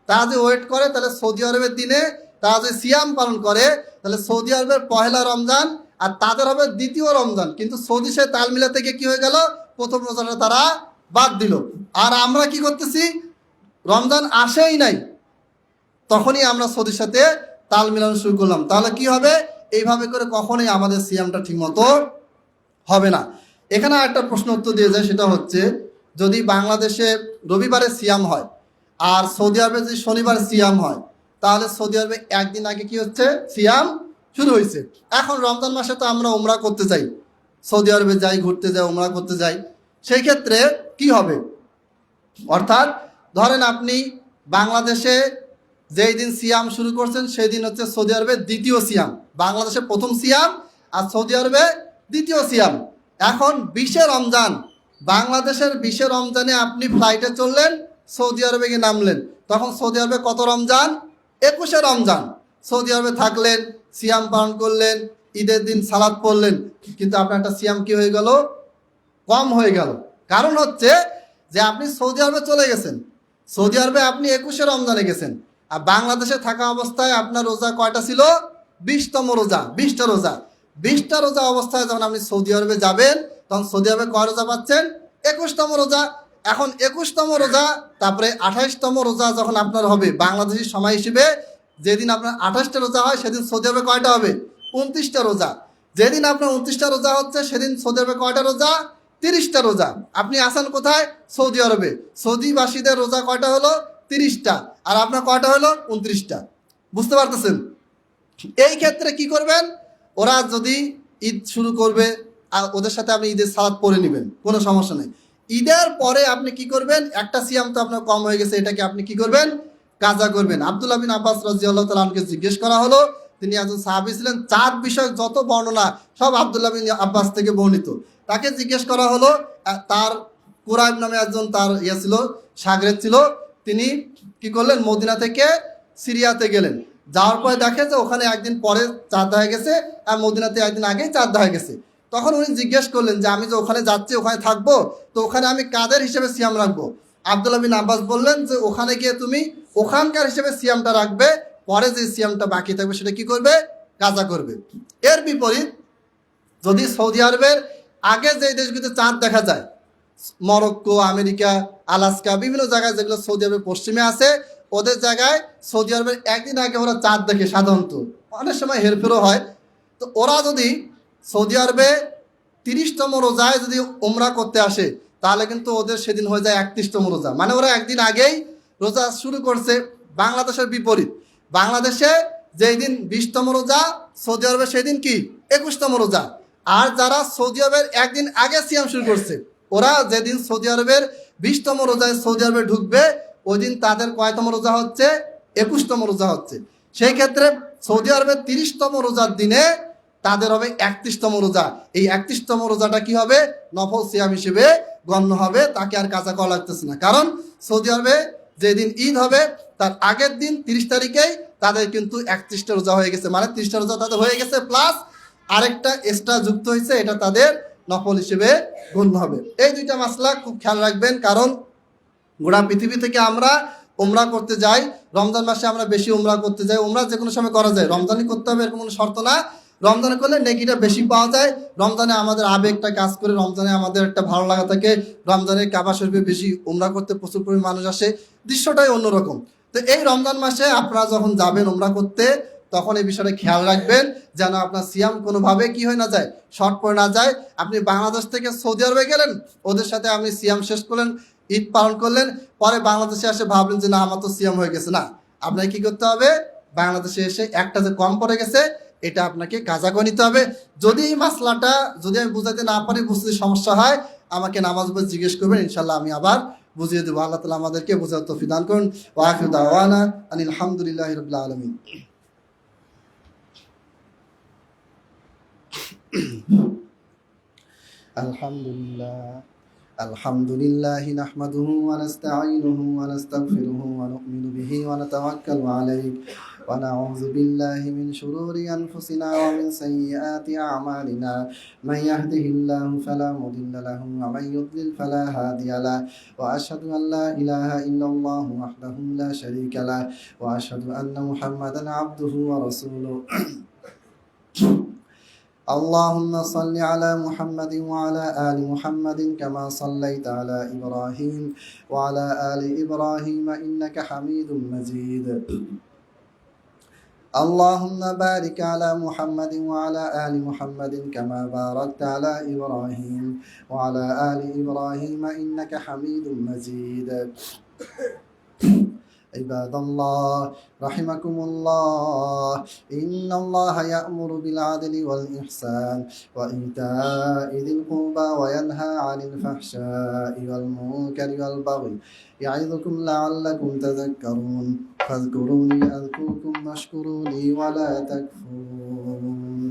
তারা যে ওয়েট করে, তাহলে সৌদি আরবের দিনে তারা যে সিয়াম পালন করে, তাহলে সৌদি আরবের পহেলা রমজান আর তাদের হবে 2য় রমজান। কিন্তু সৌদি সে তাল মিলা থেকে কি হয়ে গেল? প্রথম রমজানটা তারা বাদ দিল। আর আমরা কি করতেছি? রমজান আসেই নাই, তখনই আমরা সৌদির সাথে তাল মিলানো শুরু করলাম। তাহলে কি হবে? এইভাবে করে কখনোই আমাদের সিয়ামটা ঠিক মতো হবে না। এখানে একটা প্রশ্ন উত্তর দিয়ে যায়, সেটা হচ্ছে যদি বাংলাদেশে রবিবারে সিয়াম হয় আর সৌদি আরবে যদি শনিবার সিয়াম হয়, তাহলে সৌদি আরবে একদিন আগে কি হচ্ছে? সিয়াম শুরু হয়েছে। এখন রমজান মাসে তো আমরা উমরা করতে যাই, সৌদি আরবে যাই, ঘুরতে যাই, উমরা করতে যাই, সেই ক্ষেত্রে কি হবে? অর্থাৎ ধরেন আপনি বাংলাদেশে যেই দিন সিয়াম শুরু করছেন সেই দিন হচ্ছে সৌদি আরবের 2য় সিয়াম, বাংলাদেশে প্রথম সিয়াম আর সৌদি আরবে 2য় সিয়াম। এখন 20শে রমজান, বাংলাদেশের 20শে রমজানে আপনি ফ্লাইটে চললেন, সৌদি আরবে গিয়ে নামলেন, তখন সৌদি আরবে কত রমজান? 21শে রমজান। সৌদি আরবে থাকলেন, সিয়াম পালন করলেন, ঈদের দিন সালাত পড়লেন, কিন্তু আপনার একটা সিয়াম কি হয়ে গেল? কম হয়ে গেল। কারণ হচ্ছে যে আপনি সৌদি আরবে চলে গেছেন, সৌদি আরবে আপনি 21শে রমজানে গেছেন, আর বাংলাদেশে থাকা অবস্থায় আপনার রোজা কয়টা ছিল? 20তম রোজা, 20টা রোজা। 20টা রোজা অবস্থায় যখন আপনি সৌদি আরবে যাবেন, তখন সৌদি আরবে কয় রোজা পাচ্ছেন? 21তম রোজা। এখন 21তম রোজা, তারপরে 28তম রোজা যখন আপনার হবে বাংলাদেশি সময় হিসেবে, যেদিন আপনার 28টা রোজা হয় সেদিন সৌদি আরবে কয়টা হবে? 29টা রোজা। যেদিন আপনার 29টা রোজা হচ্ছে সেদিন সৌদি আরবে কয়টা রোজা? 30টা রোজা। আপনি আসেন কোথায়? সৌদি আরবে। সৌদিবাসীদের রোজা কয়টা হলো? 30টা। আর আপনার কয়টা হলো? 29টা। বুঝতে পারতেছেন? এই ক্ষেত্রে কি করবেন? ওরা যদি ঈদ শুরু করবে, আর ওদের সাথে আপনি ঈদের সালাত পড়ে নেবেন, কোনো সমস্যা নেই। ঈদের পরে আপনি কি করবেন? একটা সিয়াম তো আপনার কম হয়ে গেছে, এটাকে আপনি কি করবেন? কাজা করবেন। আব্দুল্লাহ বিন আব্বাস রাদিয়াল্লাহু তাআলা আনহুকে জিজ্ঞেস করা হলো, তিনি একজন সাহাবী ছিলেন, চাঁদ বিষয়ক যত বর্ণনা সব আব্দুল্লাহ বিন আব্বাস থেকে বর্ণিত। তাকে জিজ্ঞেস করা হলো, তার কুরাইব নামে একজন তার ছিল, সাগরেদ ছিল, তিনি কি করলেন? মদিনা থেকে সিরিয়াতে গেলেন। যাওয়ার পরে দেখে যে ওখানে একদিন পরে চাঁদ হয়ে গেছে আর মদিনাতে একদিন আগেই চাঁদ হয়ে গেছে। তখন উনি জিজ্ঞেস করলেন যে আমি যে ওখানে যাচ্ছি, ওখানে থাকবো, তো ওখানে আমি কাদের হিসেবে সিয়াম রাখবো? আব্দুল্লাহ বিন আব্বাস বললেন যে ওখানে গিয়ে তুমি ওখানকার হিসেবে সিয়ামটা রাখবে, পরে যে সিয়ামটা বাকি থাকবে সেটা কি করবে? কাজা করবে। এর বিপরীত যদি সৌদি আরবের আগে যে দেশগুলিতে চাঁদ দেখা যায়, মরক্কো, আমেরিকা, আলাস্কা, বিভিন্ন জায়গায় যেগুলো সৌদি আরবের পশ্চিমে আছে, ওদের জায়গায় সৌদি আরবের একদিন আগে ওরা চাঁদ দেখে সাধারণত, অনেক সময় হেরফেরও হয়। তো ওরা যদি সৌদি আরবে 30তম রোজায় যদি উমরা করতে আসে, তাহলে কিন্তু ওদের সেদিন হয়ে যায় 31তম রোজা, মানে ওরা একদিন আগেই রোজা শুরু করছে। বাংলাদেশের বিপরীত, বাংলাদেশে যেই দিন 20তম রোজা, সৌদি আরবে সেই দিন কি 21তম রোজা। আর যারা সৌদি আরবের একদিন আগে সিয়াম শুরু করছে, ওরা যেদিন সৌদি আরবের 20তম রোজায় সৌদি আরবে ঢুকবে, ওই দিন তাদের কয়তম রোজা হচ্ছে? 21তম রোজা হচ্ছে। সেই ক্ষেত্রে সৌদি আরবের 30তম রোজার দিনে তাদের হবে 31তম রোজা। এই 31তম রোজাটা কি হবে? নফল সিয়াম হিসেবে গণ্য হবে, তাকে আর কাজা করা লাগতেছে না। কারণ সৌদি আরবে যেদিন ঈদ হবে তার আগের দিন 30 তারিখেই তাদের কিন্তু 31টা রোজা হয়ে গেছে, মানে 30টা রোজা তাদের হয়ে গেছে, প্লাস আরেকটা এক্সট্রা যুক্ত হয়েছে, এটা তাদের নফল হিসেবে গণ্য হবে। এই দুইটা মাসলা খুব খেয়াল রাখবেন, কারণ গোটা পৃথিবী থেকে আমরা উমরা করতে যাই। রমজান মাসে আমরা বেশি উমরা করতে যাই। উমরা যে কোনো সময় করা যায়, রমজানই করতে হবে এরকম কোনো শর্ত না। রমজানে করলে নেকিটা বেশি পাওয়া যায়। রমজানে আমাদের আবেগটা কাজ করে, রমজানে আমাদের একটা ভালো লাগা থাকে। রমজানে কাবা শরীফে বেশি উমরা করতে প্রচুর পরিমাণ মানুষ আসে, দৃশ্যটাই অন্যরকম। তো এই রমজান মাসে আপনারা যখন যাবেন উমরা করতে, তখন এই বিষয়টা খেয়াল রাখবেন যেন আপনার সিয়াম কোনোভাবে কি হয়ে না যায়, শর্ট পড়ে না যায়। আপনি বাংলাদেশ থেকে সৌদি আরবে গেলেন, ওদের সাথে আপনি সিয়াম শেষ করলেন, ঈদ পালন করলেন, পরে বাংলাদেশে এসে ভাবলেন যে না আমার তো সিয়াম হয়ে গেছে। না, আপনাকে কি করতে হবে? বাংলাদেশে এসে একটা যে কম পড়ে গেছে এটা আপনাকে কাজা করে নিতে হবে। যদি এই মাসলাটা যদি আমি বুঝাতে না পারি, বুঝতে সমস্যা হয়, আমাকে নামাজ পড়ে জিজ্ঞেস করবেন, ইনশাল্লাহ আমি আবার বুঝিয়ে দেবো। আল্লাহ তাআলা আমাদেরকে বোঝার তৌফিক দান করুন। ওয়া আখিরু দাওয়ানা আনিল হামদুলিল্লাহি রাব্বিল আলামিন। আলহামদুলিল্লাহ আলহামদুলিল্লাহি নাহমাদুহু ওয়া নাস্তাঈনুহু ওয়া নাস্তাগফিরুহু ওয়া নু'মিনু বিহি ওয়া নাতাওয়াক্কালু আলাইহি ওয়া নাউযু বিল্লাহি মিন শুরুরি আনফুসিনা ওয়া মিন সাইয়্যাতি আ'মালিনা মান ইয়াহদিহিল্লাহু ফালা মুদিল্লা লাহু ওয়া মান ইউদ্লিল ফালা হাদিয়া লাহু ওয়া আশহাদু আন লা ইলাহা ইল্লাল্লাহু ওয়াহদাহু লা শারীকা লাহু ওয়া আশহাদু আন্না মুহাম্মাদান আবদুহু ওয়া রাসূলুহু। اللهم صل على محمد وعلى آل محمد كما صليت على إبراهيم وعلى آل إبراهيم إنك حميد مجيد. اللهم بارك على محمد وعلى آل محمد كما باركت على إبراهيم وعلى آل إبراهيم إنك حميد مجيد. عباد الله رحمكم الله، إن الله يأمر بالعدل والإحسان وإيتاء ذي القربى وينهى عن الفحشاء والمنكر والبغي يعظكم لعلكم تذكرون. فاذكروني أذكركم واشكروا لي ولا تكفرون.